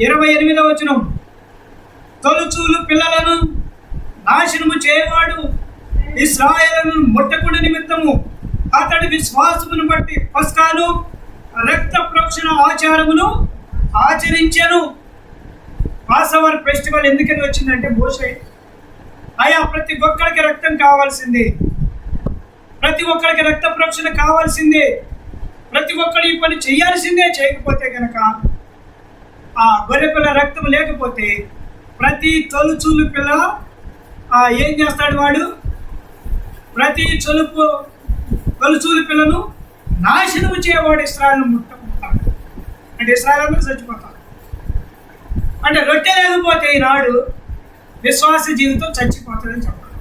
28వ వచనం, తొలుచూలు పిల్లలను నాశనము చేయవాడు ఇశ్రాయేలును ముట్టకుడి నిమిత్తము అతడి విశ్వాసమును బట్టి పస్కాను రక్త ప్రోక్షణ ఆచారమును ఆచరించెను. పాసవర్ ఫెస్టివల్ ఎందుకని వచ్చిందంటే, మోషే అయా ప్రతి ఒక్కరికి రక్తం కావాల్సిందే, ప్రతి ఒక్కరికి రక్త ప్రోక్షణ కావాల్సిందే, ప్రతి ఒక్కరు ఈ పని చేయాల్సిందే. చేయకపోతే కనుక ఆ గొర్రె పిల్ల రక్తం లేకపోతే ప్రతి తొలుచూలు పిల్ల ఏం చేస్తాడు వాడు? ప్రతి తొలుచూలు పిల్లను నాశనము చేయవాడు ఇశ్రాయేలును ముట్టకుంటాడు. అంటే ఇశ్రాయేలు అందరూ చచ్చిపోతారు. అంటే రొట్టె లేకపోతే ఈనాడు విశ్వాస జీవితం చచ్చిపోతుందని చెప్పాలి.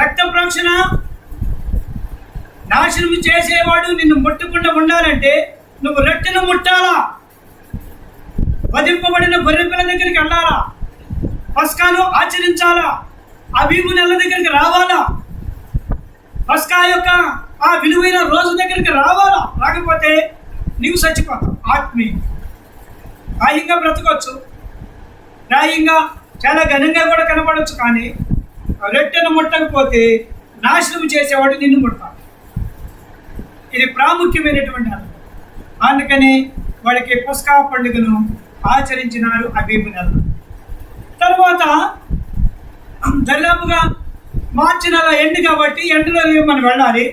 రక్త ప్రోక్షణ నాశనం చేసేవాడు నిన్ను ముట్టకుండా ఉండాలంటే నువ్వు రొట్టెను ముట్టాలా, వధింపబడిన గొర్రె పిల్ల దగ్గరికి వెళ్ళాలా, పస్కాను ఆచరించాలా, అబీబు నెల దగ్గరికి రావాలా, పస్కా యొక్క ఆ విలువైన రోజు దగ్గరికి రావాలా. రాకపోతే నీవు చచ్చిపోతావు. రాయంగా బ్రతకొచ్చు, రాయంగా చాలా ఘనంగా కూడా కనపడవచ్చు, కానీ రొట్టెను ముట్టకపోతే నాశనం చేసేవాడు నిన్ను ముడతాడు. ఇది ప్రాముఖ్యమైనటువంటి అర్థం. అందుకని వాళ్ళకి పస్కా పండుగను ఆచరించినారు అబీబు నెల. తర్వాత దాదాపుగా మార్చి నెల ఎండ్ కాబట్టి ఎండలో మనం వెళ్ళాలి.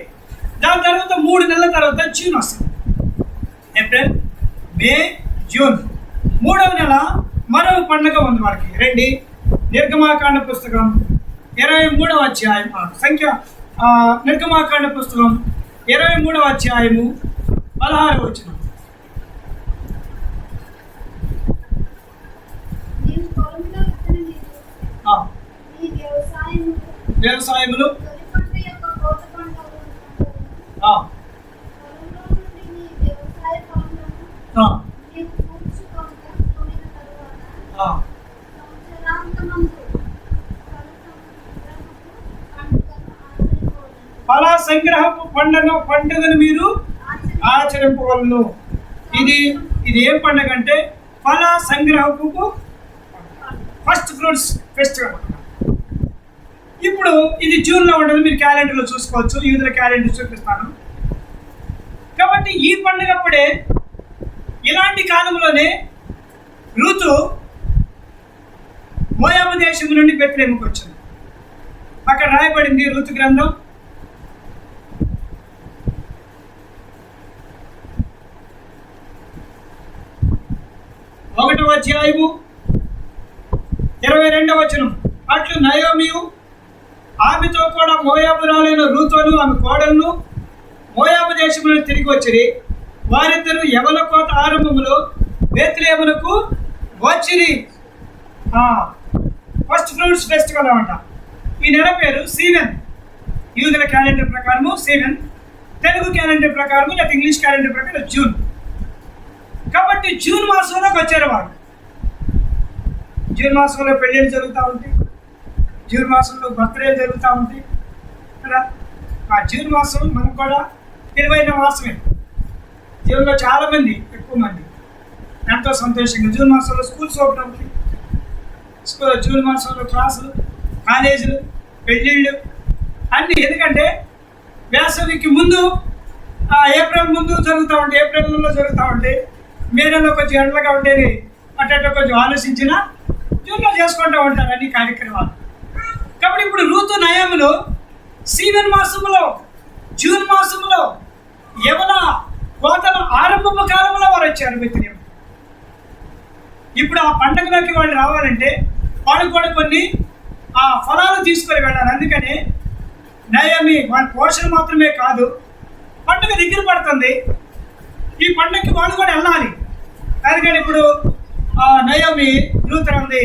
దాని తర్వాత 3 నెలల తర్వాత జూన్ వస్తుంది. ఏప్రిల్, మే, జూన్. 3వ నెల మరో పండుగ ఉంది వారికి. రండి, నిర్గమాకాండ పుస్తకం 23వ అధ్యాయం నిర్గమాకాండ పుస్తకం 23వ అధ్యాయము 16వ వచనం. వ్యవసాయములు ఫల సంగ్రహపు పండుగను మీరు ఆచరింపవలను. ఇది ఏం పండుగ అంటే ఫల సంగ్రహపు ఫస్ట్ ఫ్రూట్స్ ఫెస్టివల్. ఇప్పుడు ఇది జూన్లో ఉండదు, మీరు క్యాలెండర్లో చూసుకోవచ్చు. యూదుల క్యాలెండర్ చూపిస్తాను. కాబట్టి ఈ పండుగ అప్పుడే ఇలాంటి కాలంలోనే రూతు మోయాబు దేశం నుండి బెత్లెహేముకు వచ్చింది. అక్కడ రాయబడింది రూతు గ్రంథం 1వ అధ్యాయము 22వ వచనం. అట్లు నయోమియు ఆమెతో కూడా మోయాబురాలైన రూతును ఆమె కోడలను మోయాబు దేశంలో తిరిగి వచ్చిరి. వారిద్దరూ యవన కోత ఆరంభములో బెత్లెహేమునకు వచ్చిరి. ఫస్ట్ ఫ్రూట్స్ ఫెస్టివల్ అన్నమాట. ఈ నెల పేరు సీవెన్. యూదుల క్యాలెండర్ ప్రకారము సీవెన్, తెలుగు క్యాలెండర్ ప్రకారము లేదా ఇంగ్లీష్ క్యాలెండర్ ప్రకారం జూన్. కాబట్టి జూన్ మాసంలోకి వచ్చారు వారు. జూన్ మాసంలో పెళ్ళిళ్ళు జరుగుతూ ఉంటాయి, జూన్ మాసంలో బర్త్డేలు జరుగుతూ ఉంటాయి కదా. ఆ జూన్ మాసం మనకు కూడా తెలివైన మాసమే. జూన్లో చాలామంది, ఎక్కువ మంది ఎంతో సంతోషంగా జూన్ మాసంలో స్కూల్స్ ఓపెన్ అవుతాయి. జూన్ మాసంలో క్లాసులు, కాలేజీలు, పెళ్ళిళ్ళు అన్నీ. ఎందుకంటే వేసవికి ముందు ఏప్రిల్ ముందు జరుగుతూ ఉంటాయి, ఏప్రిల్ నెలలో జరుగుతూ ఉంటాయి. మే నెలలో కొంచెం ఎండలుగా ఉండేది అట్ట కొంచెం ఆలోచించిన జూన్లో చేసుకుంటూ ఉంటారు అన్ని కార్యక్రమాలు. కాబట్టి ఇప్పుడు రూతు నయోమిలో సీవెన్ మాసంలో, జూన్ మాసంలో యవన కోతల ఆరంభపు కాలంలో వారు వచ్చారు బెత్లెహేము. ఇప్పుడు ఆ పండుగలోకి వాళ్ళు రావాలంటే వాళ్ళు కూడా కొన్ని ఫలాలు తీసుకొని వెళ్ళాలి. అందుకని నయోమి వాళ్ళ పోషణ మాత్రమే కాదు, పండుగ దగ్గర పడుతుంది, ఈ పండుగకి వాళ్ళు కూడా వెళ్ళాలి. అందుకని ఇప్పుడు నయోమి రూతు అంది,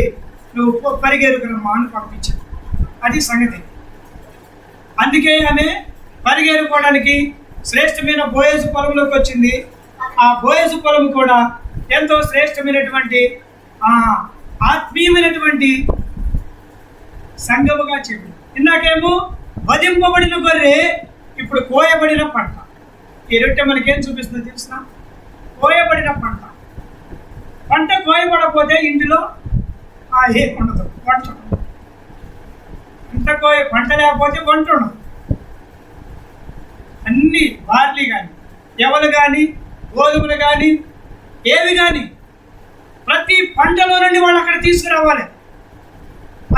నువ్వు పరిగెరుకురమ్మా అని పంపించాను. అది సంగతి. అందుకే ఆమె పరిగెరుకోవడానికి శ్రేష్టమైన బోయజు పొలంలోకి వచ్చింది. ఆ బోయజు పొలం కూడా ఎంతో శ్రేష్టమైనటువంటి ఆత్మీయమైనటువంటి సంఘముగా చెప్పింది. ఇందాకేమో వధింపబడిన గొర్రె, ఇప్పుడు కోయబడిన పంట. ఈ రొట్టె మనకేం చూపిస్తుందో తెలుసిన? కోయబడిన పంట. పంట కోయబడకపోతే ఇంటిలో ఏం ఉండదు, వంట ఉండదు. పంట లేకపోతే వంట ఉండదు. అన్ని బార్లీ కానీ, ఎవలు కానీ, గోధుమలు కానీ, ఏవి కానీ ప్రతి పంటలో నుండి వాళ్ళు అక్కడ తీసుకురావాలి.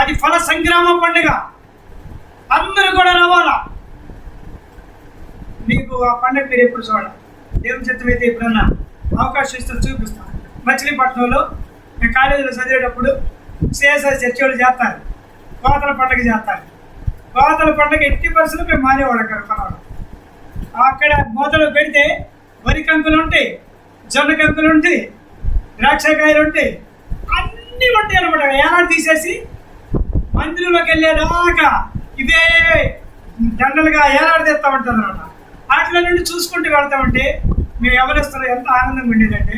అది ఫల సంగ్రామ పండుగ, అందరూ కూడా రావాలా. మీకు ఆ పండుగ మీరు ఎప్పుడు చూడాలి, దేవుని చిత్తం అయితే ఎప్పుడన్నా అవకాశం ఇస్తే చూపిస్తాను. మచిలీపట్నంలో మేము కాలేజీలో చదివేటప్పుడు సిఎస్ఐ చర్చి వాళ్ళు చేస్తారు, కోతల పండుగ చేస్తారు. కోతల పండుగ ఎట్టి పరిస్థితులు మేము మానేవాడు అక్కడ కొనవాడు. అక్కడ మొదలు పెడితే వరి కంకులు ఉంటాయి, జొన్న కంకులు ఉంటాయి, ద్రాక్షకాయలు ఉంటాయి, అన్నీ ఉంటాయి అనమాట. ఏనాడు తీసేసి మందిరంలోకి వెళ్ళేదాకా ఇవే దండలుగా ఏనాడు తెస్తా ఉంటుంది అనమాట. వాటిలో నుండి చూసుకుంటూ వెళ్తా ఉంటే మేము ఎవరిస్తారో ఎంత ఆనందంగా ఉండేదంటే,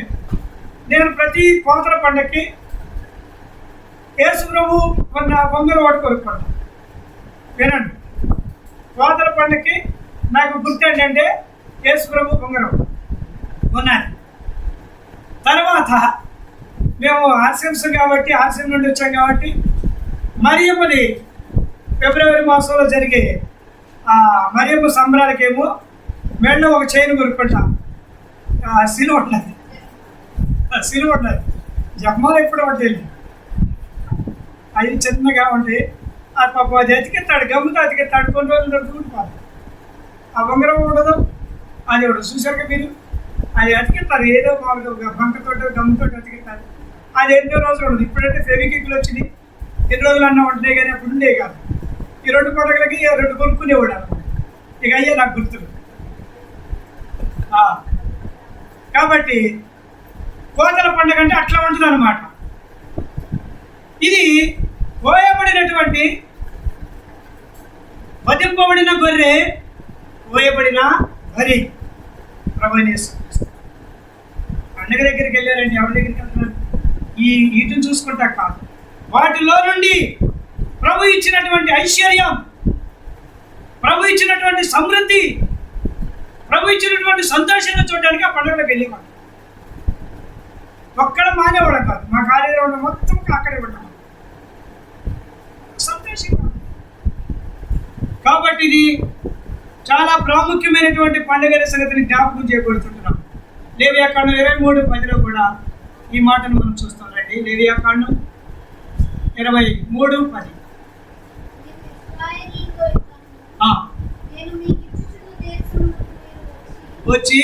నేను ప్రతి కోతల పండుగకి యేసు ప్రభు కొన్న బొంగరు ఒకటి కొనుక్కుంటాను. వినండి, కోతల పండుగకి నాకు గుర్తు ఏంటంటే యేసు ప్రభు బొంగరం ఉన్నది. తర్వాత మేము ఆర్సిఎంస్ కాబట్టి, ఆర్సిఎం నుండి వచ్చాం కాబట్టి మరియమ్మని ఫిబ్రవరి మాసంలో జరిగే మరియమ్మ సంబరాలకేమో మెడలో ఒక చైన్ కొనుక్కుంటా. సిలువ ఉన్నది, సిలువ ఉన్నది. జమ్మాలు ఎప్పుడు ఉంటాయి, అవి చిన్నగా ఉంటాయి. ఆ పాప అది అతికెత్తాడు, గమ్ముతో అతికెత్తాడు. కొన్ని రోజులు దొరుకుతుంటారు. ఆ బొంగరం ఉండదు, అది ఒకటి చూసాక మీరు అది అతికెత్తారు. ఏదో మామూలుగా బంకతోటో గమ్ముతో అతికెత్తారు. అది ఎన్నో రోజులు ఉండదు. ఇప్పుడైతే ఫెవికిక్లు వచ్చినాయి, ఎన్ని రోజులు అన్నా ఉంటున్నాయి, కానీ అప్పుడు ఉండే కాదు. ఈ 2 పండుగలకి 2 కొనుక్కునేవాడు అనమాట. ఇక అయ్యే నాకు గుర్తులు. కాబట్టి కోతల పండుగ అంటే అట్లా ఉంటుంది అనమాట. ఇది కోయబడినటువంటి, వధింపబడిన గొర్రె, కోయబడిన వరి. పండుగ దగ్గరికి వెళ్ళారండి, ఎవరి దగ్గరికి వెళ్తున్నారు? వీటిని చూసుకుంటా కాదు, వాటిలో నుండి ప్రభు ఇచ్చినటువంటి ఐశ్వర్యం, ప్రభు ఇచ్చినటువంటి సమృద్ధి, ప్రభు ఇచ్చినటువంటి సంతోషంగా చూడడానికి ఆ పండుగలోకి వెళ్ళేవాడు. ఒక్కడ మానేవాడు కాదు. మా కాలేజీలో ఉన్న మొత్తం అక్కడే ఉంటాం, సంతోషంగా. కాబట్టి ఇది చాలా ప్రాముఖ్యమైనటువంటి పండుగల సంగతిని జ్ఞాపకం చేయబడుతుంటున్నాం. లేవియాకాండం 23:10 కూడా ఈ మాటను మనం చూస్తాం. రండి, లేవియాకాండం 23:10. వచ్చి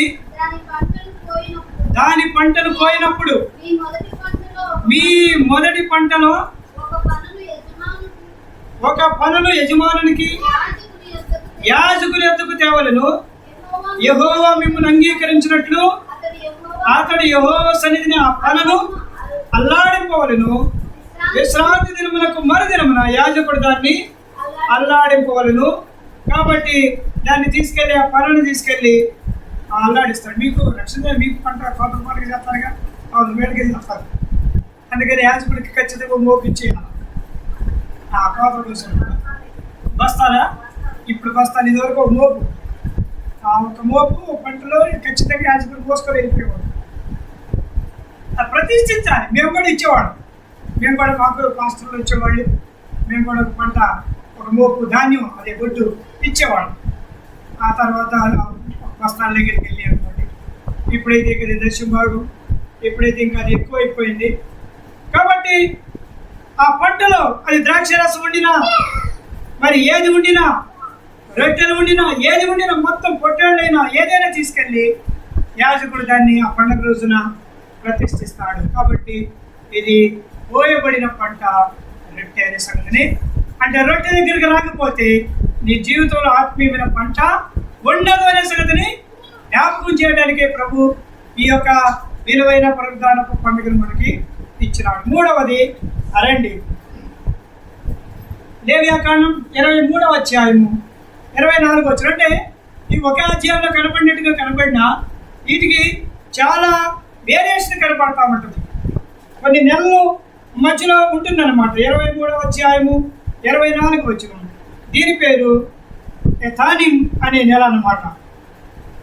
దాని పంటను కోయినప్పుడు మీ మొదటి పంటలో ఒక పనులు యజమానునికి యాజకుని యొద్దకు తేవలెను. యెహోవా మిమ్మల్ని అంగీకరించినట్లు అతడు యెహోవా సన్నిధిని ఆ పనులు అల్లాడింపవలెను. విశ్రాంతి దినమునకు మరుదినమున యాజకుడు దాన్ని అల్లాడింపవలెను. కాబట్టి దాన్ని తీసుకెళ్ళి, ఆ పనులను తీసుకెళ్ళి అల్లాడిస్తాడు. మీకు రక్షణ, మీకు పంట కోత పండుగ చేస్తారుగా, అవును, వేడికి చేస్తారు. అందుకని యాజకుడికి ఖచ్చితంగా మోపించేయాలి. ఆ కోత కోసం బస్తారా, ఇప్పుడు బస్తాలు ఇదివరకు ఒక మోపు, ఆ ఒక మోపు పంటలో ఖచ్చితంగా యాజకుడు పోసుకొని వెళ్ళిపోయేవాడు. అది ప్రతిష్ఠించాలి. మేము కూడా ఇచ్చేవాడు, మేము కూడా మాకు పాస్టర్లు ఇచ్చేవాళ్ళు, మేము కూడా ఒక పంట, ఒక మోపు ధాన్యం, అదే బొడ్డు ఇచ్చేవాడు. ఆ తర్వాత బస్తాల దగ్గరికి వెళ్ళి అనుకోండి. ఇప్పుడైతే ఇక్కడ దర్శనం బాగు, ఇప్పుడైతే ఇంకా అది ఎక్కువ అయిపోయింది. కాబట్టి ఆ పంటలో అది ద్రాక్ష రసం ఉండినా, మరి ఏది ఉండినా, రొట్టెలు ఉండినా, ఏది ఉండినా, మొత్తం పొట్టేళ్ళైనా ఏదైనా తీసుకెళ్ళి యాజకుడు దాన్ని ఆ పండుగ రోజున ప్రతిష్ఠిస్తాడు. కాబట్టి ఇది పోయబడిన పంట రొట్టె అనే సంగతిని, అంటే రొట్టె దగ్గరికి రాకపోతే నీ జీవితంలో ఆత్మీయమైన పంట ఉండదు అనే సంగతిని జ్ఞాపకం చేయడానికి ప్రభు ఈ యొక్క విలువైన పునరుద్ధానపు పండుగను మనకి ఇచ్చినాడు. మూడవది అరండి, లేవియాకాండం 23వ అధ్యాయము 24వ వచనం. అంటే ఈ ఒకే అధ్యాయంలో కనపడినట్టుగా కనపడినా వీటికి చాలా వేరియేషన్ కనపడతా ఉంటుంది. కొన్ని నెలలు మధ్యలో ఉంటుందన్నమాట. 23వ అధ్యాయము 24వ వచనం, దీని పేరు తానిం అనే నెల అన్నమాట.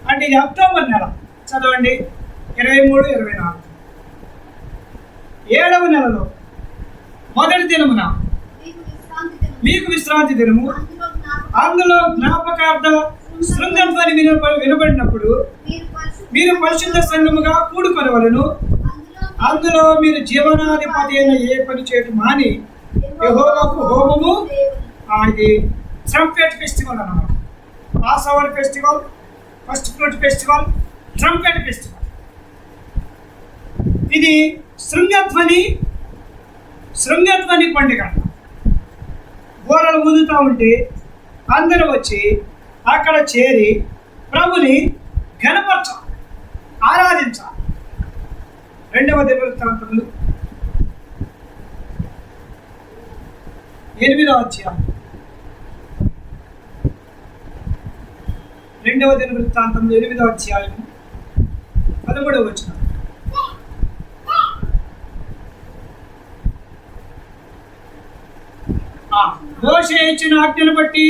అంటే ఇది అక్టోబర్ నెల. చదవండి, 23, 24. 7వ నెలలో మొదటి దినమున మీకు విశ్రాంతి దినము, అందులో జ్ఞాపకార్థ శృంగధ్వని వినబడినప్పుడు మీరు పరిశుద్ధ సంఘముగా కూడుకొనవలెను. అందులో మీరు జీవనాధిపతి అయిన ఏ పని చేయటం మాని యెహోవాకు హోమము, ఇది ట్రంపెట్ ఫెస్టివల్ అన్నమాట. Pass over festival, first fruit festival, trumpet festival. ఇది శృంగధ్వని పండుగ. బోరలు ఊదుతూ ఉంటే అందరూ వచ్చి అక్కడ చేరి ప్రభుని ఘనపరచాలి, ఆరాధించాలి. 2వ దినవృత్తాంతములు 8వ అధ్యాయం, 2వ దినవృత్తాంతములు 8వ అధ్యాయం 13వ వచనం. మోషే ఇచ్చిన ఆజ్ఞను బట్టి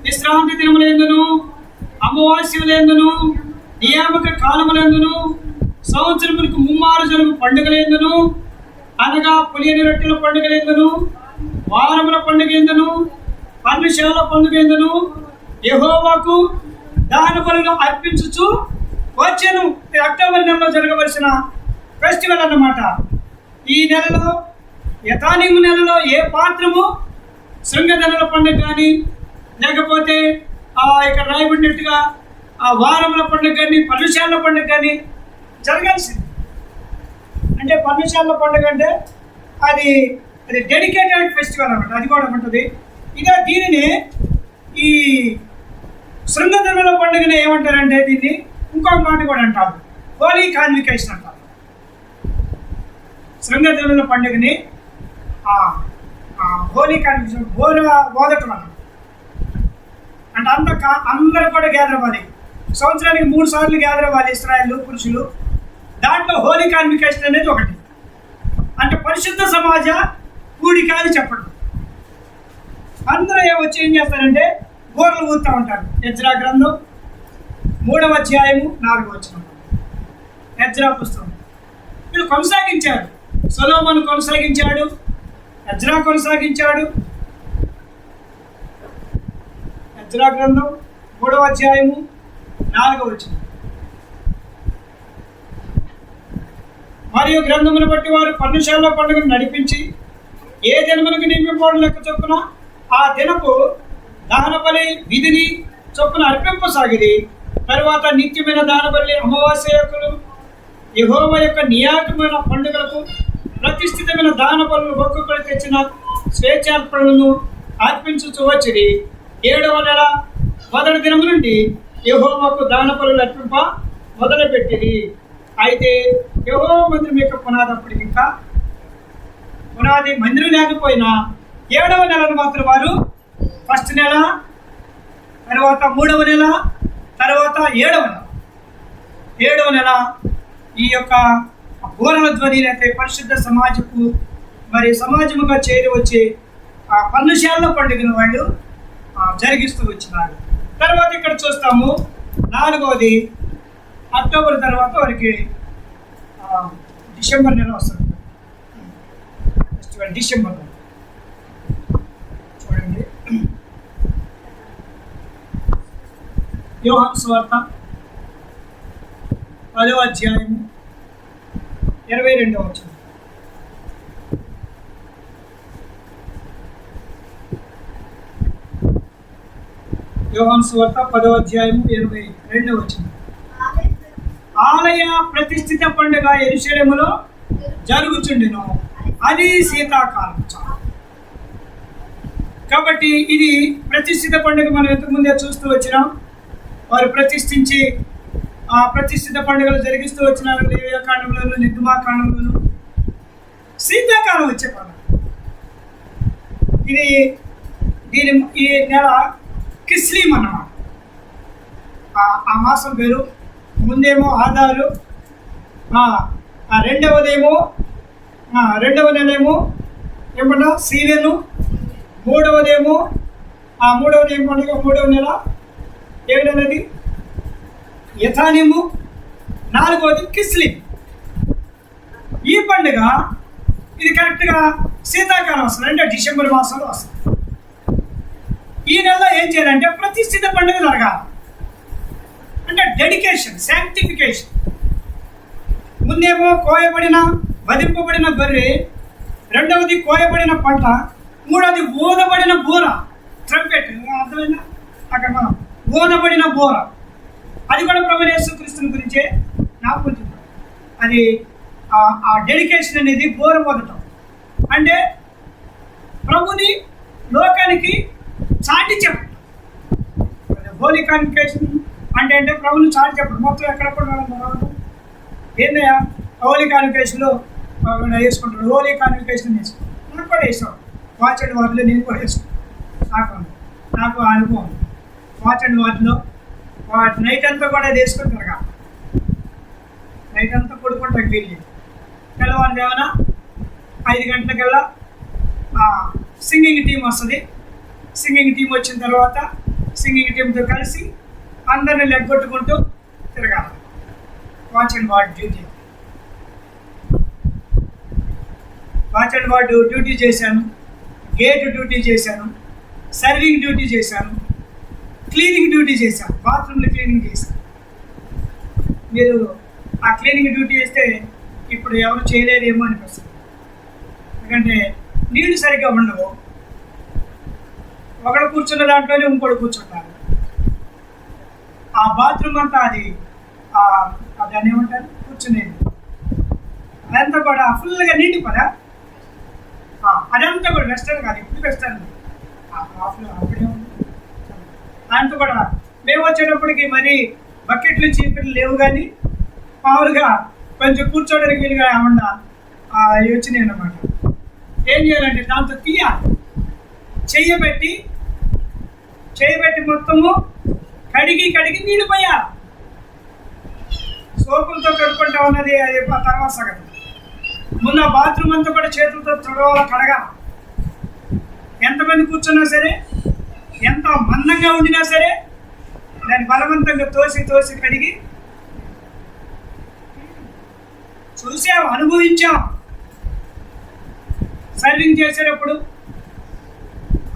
విశ్రాంతి దినములందును, అమావాస్యలందును, నియామక కాలములందును, సంవత్సరములకు ముమ్మారు జరుగు పండుగలందును, అనగా పులియని రొట్టెల పండుగలందును, వారముల పండుగలందును, పర్ణశాల పండుగలందును యెహోవాకు దహన బలులు అర్పించుచు వచ్చెను. అక్టోబర్ నెలలో జరగవలసిన ఫెస్టివల్ అన్నమాట. ఈ నెలలో యతానిము నెలలో ఏ పాత్రము శృంగధనుల పండుగ కానీ, లేకపోతే ఇక్కడ రాయబడినట్టుగా ఆ వారముల పండుగ కానీ, పర్ణశాల పండుగ కానీ జరగాల్సింది. అంటే పర్ణశాల పండుగ అంటే అది డెడికేటెడ్ ఫెస్టివల్ అన్నమాట. అది కూడా ఉంటుంది. ఇక దీనిని ఈ శృంగధనుల పండుగని ఏమంటారంటే, దీన్ని ఇంకొక మాట కూడా అంటారు, హోలీ కాన్వికేషన్ అంటారు. శృంగధనుల పండుగని హోలీ కాన్వికేషన్, ఓదటం అన్నమాట. అంటే అందరూ కూడా గ్యాదర్ అవ్వాలి. సంవత్సరానికి 3 సార్లు గ్యాదర్ అవ్వాలి ఇశ్రాయేలు పురుషులు. దాంట్లో హోలీ కాన్వికేషన్ అనేది ఒకటి. అంటే పరిశుద్ధ సమాజ కూడిక అని చెప్పడం. అందరూ వచ్చి ఏం చేస్తారంటే గోరలు ఊదుతూ ఉంటారు. ఎజ్రా గ్రంథం 3వ అధ్యాయము 4వ వచనం, ఎజ్రా పుస్తకం. వీళ్ళు కొనసాగించారు. సొలొమోను కొనసాగించాడు, ఎజ్రా కొనసాగించాడు. ఎజ్రా గ్రంథం 3వ అధ్యాయము 4వ వచనం. మరియు గ్రంథమును బట్టి వారు పర్ణశాల పండుగను నడిపించి ఏ దినమునకు నియమింపబడిన లెక్క చొప్పున ఆ దినపు దహన బలి విధిని చొప్పున అర్పింపసాగిరి. తరువాత నిత్యమైన దహన బలి, అమావాస్య యొక్కలు, యెహోవా యొక్క నియామకమైన పండుగలకు ప్రతిష్ఠితమైన దాన బలులు ఒక్కొక్కరు తెచ్చిన స్వేచ్ఛార్పణలను అర్పించుచూ వచ్చిరి. 7వ నెల మొదటి దినము నుండి యెహోవాకు దాన బలులు అర్పింప మొదలుపెట్టిరి. అయితే యెహోవా మందిరం యొక్క పునాది ఇంకా పునాది మందిరం లేకపోయినా 7వ నెలను మాత్రం వారు ఫస్ట్ నెల, తర్వాత 3వ నెల, తర్వాత 7వ నెల ఈ యొక్క బూరల ధ్వని అయితే పరిశుద్ధ సమాజముగా చేరి వచ్చి ఆ పర్ణశాల పండుగను వాళ్ళు జరిగిస్తూ వచ్చినారు. తర్వాత ఇక్కడ చూస్తాము 4వది అక్టోబర్ తర్వాత వారికి డిసెంబర్ నెల వస్తుంది. డిసెంబర్ చూడండి, యోహాను సువార్త 10వ అధ్యాయము 22వ వచనం. యోహాను సువార్త 10వ అధ్యాయము 22వ వచనం. ఆలయ ప్రతిష్ఠిత పండుగ యెరూషలేములో జరుగుచుండెను, అది శీతాకాలం. కాబట్టి ఇది ప్రతిష్ఠిత పండుగ మనం ఇంతకుముందే చూస్తూ వచ్చినాం. వారు ప్రతిష్ఠించి ఆ ప్రతిష్ఠిత పండుగలు జరిగిస్తూ వచ్చినారు. లేవియా కాండంలోను, నిర్గమాకాండంలోను. శీతాకాలం వచ్చే పండుగ ఇది. ఈ నెల కిస్లీం అన్నమాట. ఆ మాసం పేరు. ముందేమో ఆదారు, రెండవ నెలేమో ఏమన్నా సీవెను, మూడవదేమో మూడవది ఏం పండుగ, 3వ నెల ఏడు నెలది యథానిము, 4వది కిస్లీం. ఈ పండుగ ఇది కరెక్ట్గా శీతాకాలం వస్తుంది, అంటే డిసెంబర్ మాసంలో వస్తుంది. ఈ నెలలో ఏం చేయాలంటే ప్రతిష్ఠిత పండుగ జరగాలి, అంటే డెడికేషన్, శాంక్టిఫికేషన్. ముందేమో కోయబడిన వధింపబడిన గొర్రె, రెండవది కోయబడిన పంట, మూడవది ఊదబడిన బూర, ట్రంపెట్. అర్థమైనా అక్కడ మనం ఊదబడిన బూర, అది కూడా ప్రభువైన యేసుక్రీస్తుని గురించే జ్ఞాపకం. అది ఆ డెడికేషన్ అనేది బూర ఊదటం, అంటే ప్రభుని లోకానికి చాటి చెప్పడం. హోలీ కాన్వికేషన్ అంటే ప్రభుని చాటి చెప్పడం. మొత్తం ఎక్కడెక్కడ ఏందయ్యా హోలీ కాన్వికేషన్లో వేసుకుంటాడు, హోలీ కాన్వికేషన్ వేసుకుంటాడు. నాకు కూడా వేసాం వాచ్ అండ్ వార్డులో, నేను కూడా వేసుకుంటాను. నాకు అనుభవం వాచ్ అండ్ వార్డులో నైట్ అంతా కూడా వేసుకుంటారు కదా, నైట్ అంతా పడుకుంటారు వీళ్ళు. తెల్లవారుజామున 5 గంటలకల్లా సింగింగ్ టీం వస్తుంది. సింగింగ్ టీం వచ్చిన తర్వాత సింగింగ్ టీంతో కలిసి అందరిని లెగ్గొట్టుకుంటూ తిరగాలి. Watch and ward duty. Watch and ward duty చేశాను, గేట్ డ్యూటీ చేశాను, సర్వింగ్ డ్యూటీ చేశాను, క్లీనింగ్ డ్యూటీ చేశాను, బాత్రూమ్లో క్లీనింగ్ చేశాను. మీరు ఆ క్లీనింగ్ డ్యూటీ చేస్తే ఇప్పుడు ఎవరు చేయలేరేమో అనిపిస్తుంది. ఎందుకంటే నీళ్లు సరిగ్గా ఉండవు. ఒకడు కూర్చున్న దాంట్లోనే ఇంకోటి కూర్చుంటారు. ఆ బాత్రూమ్ అంతా దాన్ని ఏమంటారు, కూర్చునేది అదంతా కూడా ఫుల్గా నిండిపోదా. అదంతా కూడా వెస్టర్న్ కాదు, ఇప్పుడు వెస్టర్న్ అప్పుడే ఉంది. దాంతో కూడా మేము వచ్చేటప్పటికి మరి బకెట్లు చీపులు లేవు, కానీ మామూలుగా కొంచెం కూర్చోడానికి వీలుగా ఏమన్నా వచ్చినాయి అన్నమాట. ఏం చేయాలంటే దాంతో తీయాలి, చేయబెట్టి మొత్తము కడిగి నీళ్ళు పోయాలి. సోపులతో కడుక్కుంటా ఉన్నది అది తర్వాత సగం. ముందు ఆ బాత్రూమ్ అంతా కూడా చేతులతో తుడవాల కడగాలి. ఎంతమంది కూర్చున్నా సరే, ఎంత మందంగా ఉండినా సరే, దాన్ని బలవంతంగా తోసి కడిగి చూసాం, అనుభవించాం. సర్వింగ్ చేసేటప్పుడు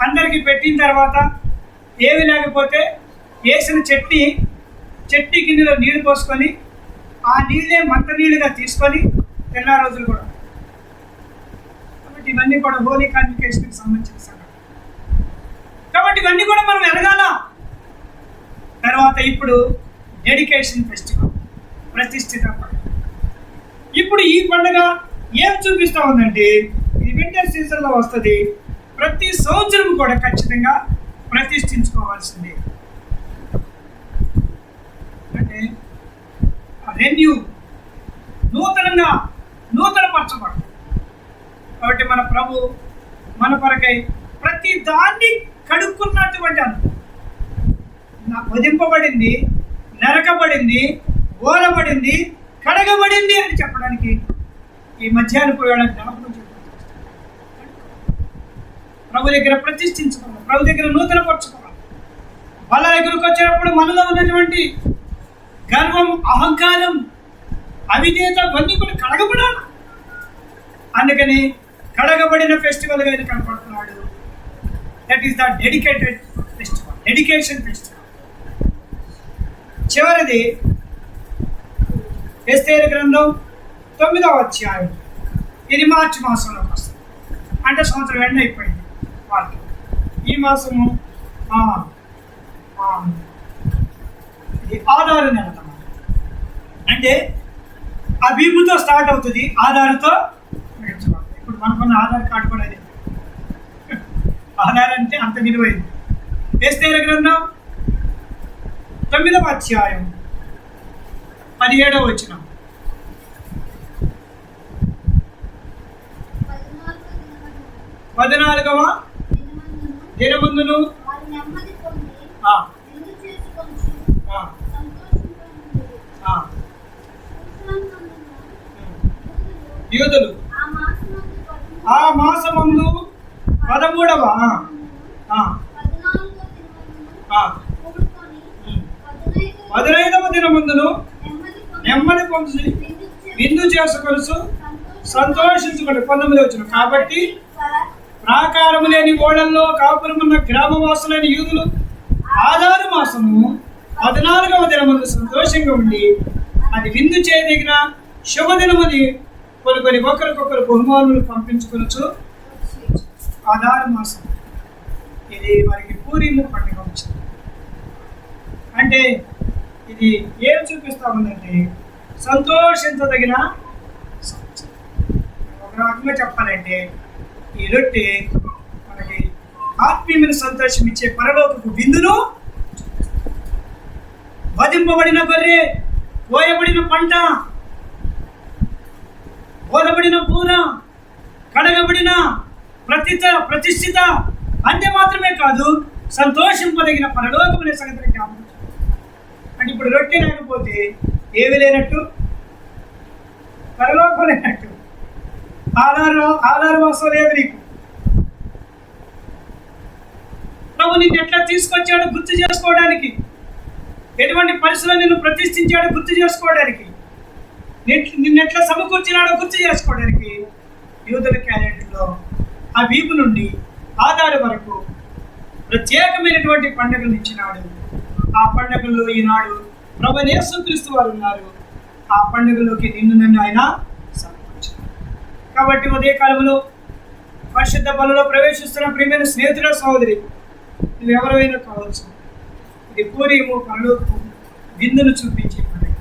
అందరికీ పెట్టిన తర్వాత ఏమి లేకపోతే వేసిన చట్నీ గిన్నెలో నీళ్ళు పోసుకొని ఆ నీళ్ళే మంట నీళ్ళుగా తీసుకొని తెల్లా రోజులు కూడా. కాబట్టి ఇవన్నీ కూడా హోలీ కాన్వికేషన్కి సంబంధించిన సంగతి. కాబట్టి ఇవన్నీ కూడా మనం ఎరగాల. తర్వాత ఇప్పుడు డెడికేషన్ ఫెస్టివల్, ప్రతిష్ఠిత పండుగ. ఇప్పుడు ఈ పండుగ ఏం చూపిస్తూ ఉందంటే, ఇది వింటర్ సీజన్లో వస్తుంది. ప్రతి సంవత్సరం కూడా ఖచ్చితంగా ప్రతిష్ఠించుకోవాల్సిందే. అంటే రెన్యూ, నూతనంగా నూతనపరచబడు. కాబట్టి మన ప్రభు మన కొరకై ప్రతి దాన్ని కడుక్కున్నటువంటి వధింపబడింది, నరకబడింది, ఓలబడింది, కడగబడింది అని చెప్పడానికి ఈ మధ్యాహ్నపు వేళ జ్ఞాపకం చెప్పాలి. ప్రభు దగ్గర ప్రతిష్ఠించుకోవాలి, ప్రభు దగ్గర నూతనపరచుకోవాలి. వాళ్ళ దగ్గరకు వచ్చినప్పుడు మనలో ఉన్నటువంటి గర్వం, అహంకారం, అవిధేయత ఇవన్నీ కూడా కడగబడాలి. అందుకని కడగబడిన ఫెస్టివల్గా ఆయన కనపడుతున్నాడు. That is the dedicated festival, dedication festival. చివరిది ఎస్తేరు గ్రంథం 9వ అధ్యాయం. ఇది మార్చి మాసంలోకి వస్తుంది. అంటే సంవత్సరం ఎండ్ అయిపోయింది వాళ్ళకి. ఈ మాసము ఇది ఆధారు నెల. అంటే అబీబుతో స్టార్ట్ అవుతుంది, ఆధార్తో ముగించబడుతుంది. ఇప్పుడు మనకున్న ఆధార్ కార్డు కూడా అదే. ఆధార్ అంటే అంత విలువైంది. ఎస్తేరు గ్రంథం 9వ అధ్యాయం 17వ వచనం. పద్నాలుగవ దినమందును యూదులు ఆ మాసమందు 13వ 15వ దినమందును నెమ్మది పొంది విందు చేసుకొని సంతోషించుకోండి. 19వ వచనం. కాబట్టి ప్రాకారము లేని ఓడల్లో కాపురమున్న గ్రామవాసులైన యూదులు ఆధారు మాసము 14వ దినమందు సంతోషంగా ఉండి అది విందు చేయదగిన శుభదినమని కొన్ని ఒకరికొకరు బహుమానులు పంపించుకోవచ్చు. ఆధారు మాసం ఇది వారికి పూరీము పండుగ వచ్చింది. అంటే ఇది ఏం చూపిస్తా ఉందంటే సంతోషించదగిన. ఒక రకంగా చెప్పాలంటే ఈ రొట్టె మనకి ఆత్మీయమైన సంతోషం ఇచ్చే పరలోకపు విందును, వధింపబడిన గొర్రె, కోయబడిన పంట, ఓలబడిన పూర, కడగబడిన ప్రతిష్ఠిత అంతే మాత్రమే కాదు, సంతోషింపదగిన పరలోకమనే సంగతిని జ్ఞాపకం. అంటే ఇప్పుడు రొట్టె లేకపోతే ఏవి లేనట్టు, పరలోకం లేనట్టు, ఆధార వాసం లేదు నీకు. ప్రభు నిన్ను ఎట్లా తీసుకొచ్చాడో గుర్తు చేసుకోవడానికి, ఎటువంటి పరిస్థితుల్లో నిన్ను ప్రతిష్ఠించాడో గుర్తు చేసుకోవడానికి, నిన్ను ఎట్లా సమకూర్చినాడో గుర్తు చేసుకోవడానికి యూదుల క్యాలెండర్లో ఆ వీపు నుండి ఆధారం వరకు ప్రత్యేకమైనటువంటి పండుగలు ఇచ్చినాడు. ఆ పండుగల్లో ఈనాడు ప్రభు యేసుక్రీస్తు వారు ఉన్నారు. ఆ పండుగలోకి నన్ను ఆయన సమకూర్చారు. కాబట్టి ఉదయకాలంలో పరిశుద్ధ బలలో ప్రవేశిస్తున్న ప్రియమైన స్నేహితుల సహోదరి, నువ్వు ఎవరైనా కావచ్చు, ఇది పూరీము పరలోకపు విందును చూపించే పండుగ.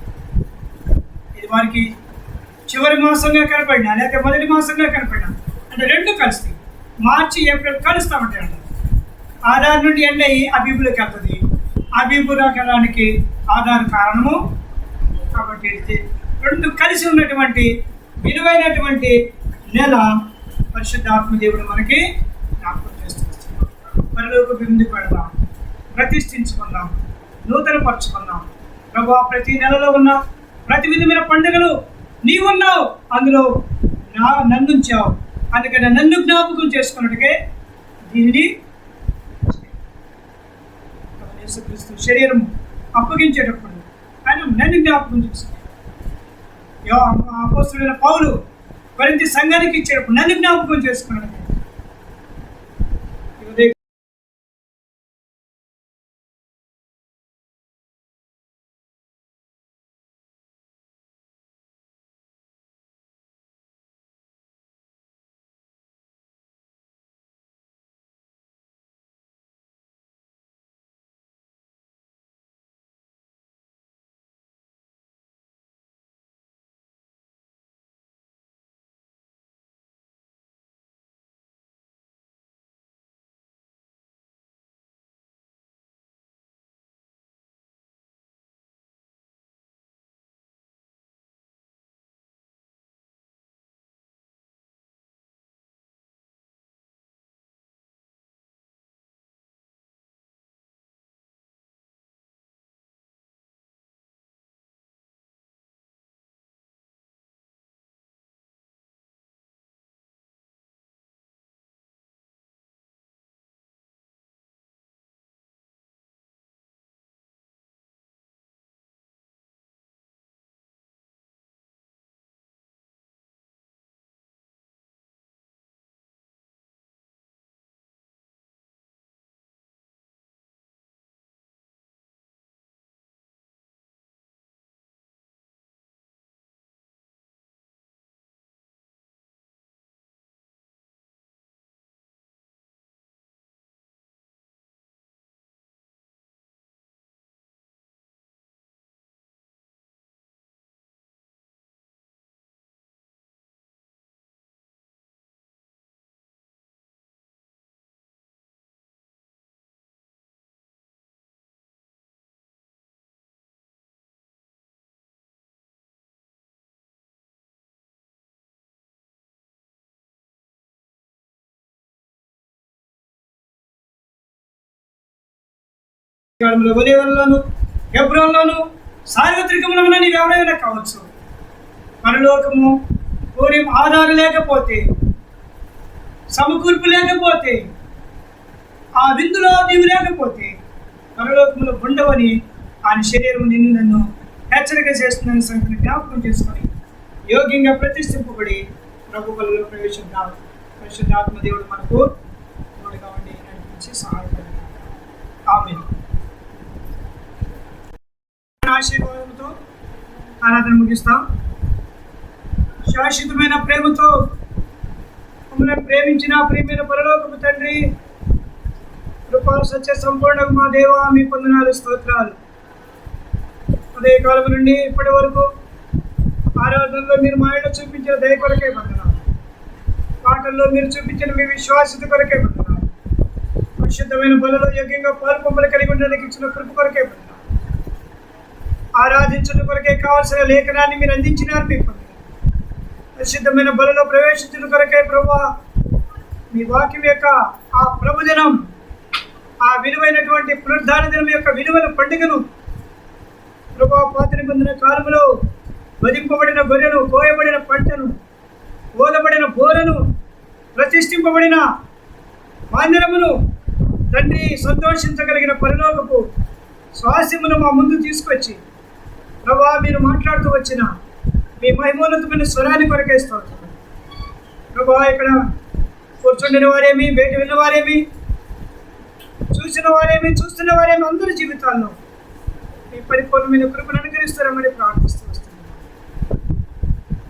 ఇది వారికి చివరి మాసంగా కనపడినా లేకపోతే మొదటి మాసంగా కనపడినా, అంటే రెండు కలిసి మార్చి ఏప్రిల్ కలుస్తామంటే అంట. ఆధార్ నుండి ఎండ్ అయ్యి అబీబులోకి వెళ్తుంది. అబీబులోకి వెళ్ళడానికి ఆధార్ కారణము. కాబట్టి రెండు కలిసి ఉన్నటువంటి విలువైనటువంటి నెల పరిశుద్ధాత్మ దేవుడు మనకి జ్ఞాపకం చేస్తున్నాం. పరలోక బిందు పెడదాం, ప్రతిష్ఠించుకుందాం, నూతనపరుచుకుందాం. ప్రభు ప్రతి నెలలో ఉన్న ప్రతి విధమైన పండుగలు నీవున్నావు, అందులో నన్నుంచావు. అందుకని నన్ను జ్ఞాపకం చేసుకున్నట్టుగా దీనిని యేసుక్రీస్తు శరీరం అప్పగించేటప్పుడు ఆయన నన్ను జ్ఞాపకం చేసుకున్నాడు. అపోస్తలుడైన పౌలు కొరింథీ సంఘానికి ఇచ్చేటప్పుడు నన్ను జ్ఞాపకం చేసుకున్నాడు. కాలంలో ఒలీవలలోను హెబ్రోన్లోను సార్వత్రికములమున నీవు ఎవరైనా కావచ్చు. పరలోకము కోరి ఆధారం లేకపోతే, సమకూర్పు లేకపోతే, ఆ విందులో నీవు లేకపోతే పరలోకములో ఉండవని ఆయన శరీరం నిన్ను నన్ను హెచ్చరిక చేస్తుందని సంగతిని జ్ఞాపకం చేసుకొని యోగ్యంగా ప్రతిష్ఠింపబడి ప్రభు బలలో ప్రవేశిద్దాం. పరిశుద్ధాత్మ దేవుడు మనకు తోడుగా ఉండి నడిపించి సహాయపడాలి. ఆమేన్. ఆశీర్వాదంతో ఆరాధన ముగిస్తాం. శాశ్వతమైన ప్రేమతో మమ్మల్ని ప్రేమించిన ప్రియమైన పరలోకపు తండ్రి, కృపా సత్య సంపూర్ణ మా దేవ, మీ పొందనాలు, స్తోత్రాలు. అదే కాలం నుండి ఇప్పటి వరకు ఆరాధనలో మీరు మా ఇంట్లో చూపించిన దయ కొరకే వందనాలు. పాటల్లో మీరు చూపించిన మీ విశ్వాసత కొరకే వందనాలు. పరిశుద్ధమైన బలలో యోగ్యంగా పాల్పొమ్మలు కలిగి ఉండడానికి ఇచ్చిన కృప కొరకే వందనాలు. ఆరాధించడం కొరకే కావాల్సిన లేఖనాన్ని మీరు అందించినారు. మీ పొందనాలు. పరిశుద్ధమైన బలలో ప్రవేశించడం కొరకే ప్రభువా, మీ వాక్యం యొక్క ఆ ప్రభుదినం, ఆ విలువైనటువంటి పునరుద్ధాన దినం యొక్క విలువైన పండుగను ప్రభువా, పాత నిబంధన కాలంలో వధింపబడిన గొర్రెను, కోయబడిన పంటను, ఓదబడిన బోరను, ప్రతిష్ఠింపబడిన మందిరమును తండ్రి సంతోషించగలిగిన పరలోకపు స్వాస్యమును మా ముందు తీసుకొచ్చి ప్రభువా, మీరు మాట్లాడుతూ వచ్చిన మీ మహిమోన్నతమైన స్వరాన్ని కొరకేస్తూ ప్రభువా, ఇక్కడ కూర్చుండిన వారేమి, బయట విన్నవారేమి, చూసిన వారేమి, చూస్తున్న వారేమి అందరి జీవితాల్లో మీ పరిపూర్ణమైన కృపను అనుకరిస్తారమని ప్రార్థిస్తూ వస్తున్నాం.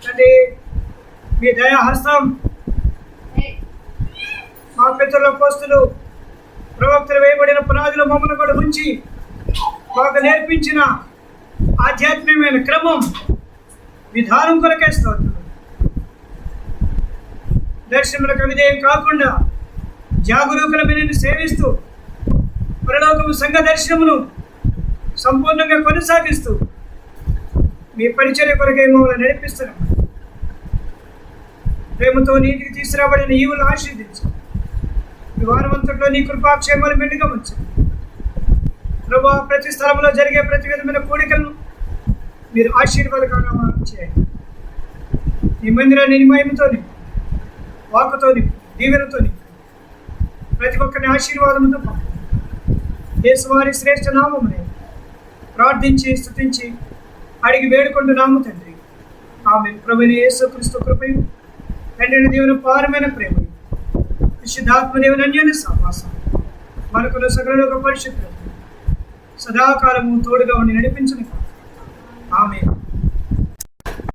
తండ్రి, మీ దయాహస్తం మా పితరుల పోస్తులు ప్రవక్తలు వేయబడిన పునాదులు మమ్మల్ని కూడా ఉంచి మాకు నేర్పించిన ఆధ్యాత్మికమైన క్రమం, విధానం కొరకేస్తూ దర్శనములకు విధేయం కాకుండా జాగరూకులమైన సేవిస్తూ పరలోకము సంఘ దర్శనమును సంపూర్ణంగా కొనసాగిస్తూ మీ పరిచర్య కొరకై మమ్మల్ని నడిపిస్తున్నాం. ప్రేమతో నీటికి తీసుకురాబడిన ఈవులను ఆశీర్దించు. ఈ వారమంతట్లో నీ కృపాక్షేమాలు మెండుగా ఉంచు ప్రభువా. ప్రతి స్థలంలో జరిగే ప్రతి విధమైన కోరికలను మీరు ఆశీర్వాదకరంగా చేయండి. ఈ మందిరాన్ని మహిమతోని, వాక్కుతోని, దీవెనతోని ప్రతి ఒక్కరిని ఆశీర్వాదంతో యేసువారి శ్రేష్ఠ నామమునే ప్రార్థించి స్తుతించి అడిగి వేడుకుంటున్నాము తండ్రి. ఆమేన్. ప్రభువైన యేసుక్రీస్తు కృపయు, తండ్రి దేవుని పారమైన ప్రేమ, పరిశుద్ధాత్మ దేవుని అన్యోన్య సహవాసం మనకున్న సకల పరిశుద్ధులకు సదాకాలము తోడుగా ఉండి నడిపించును. ఆమేన్.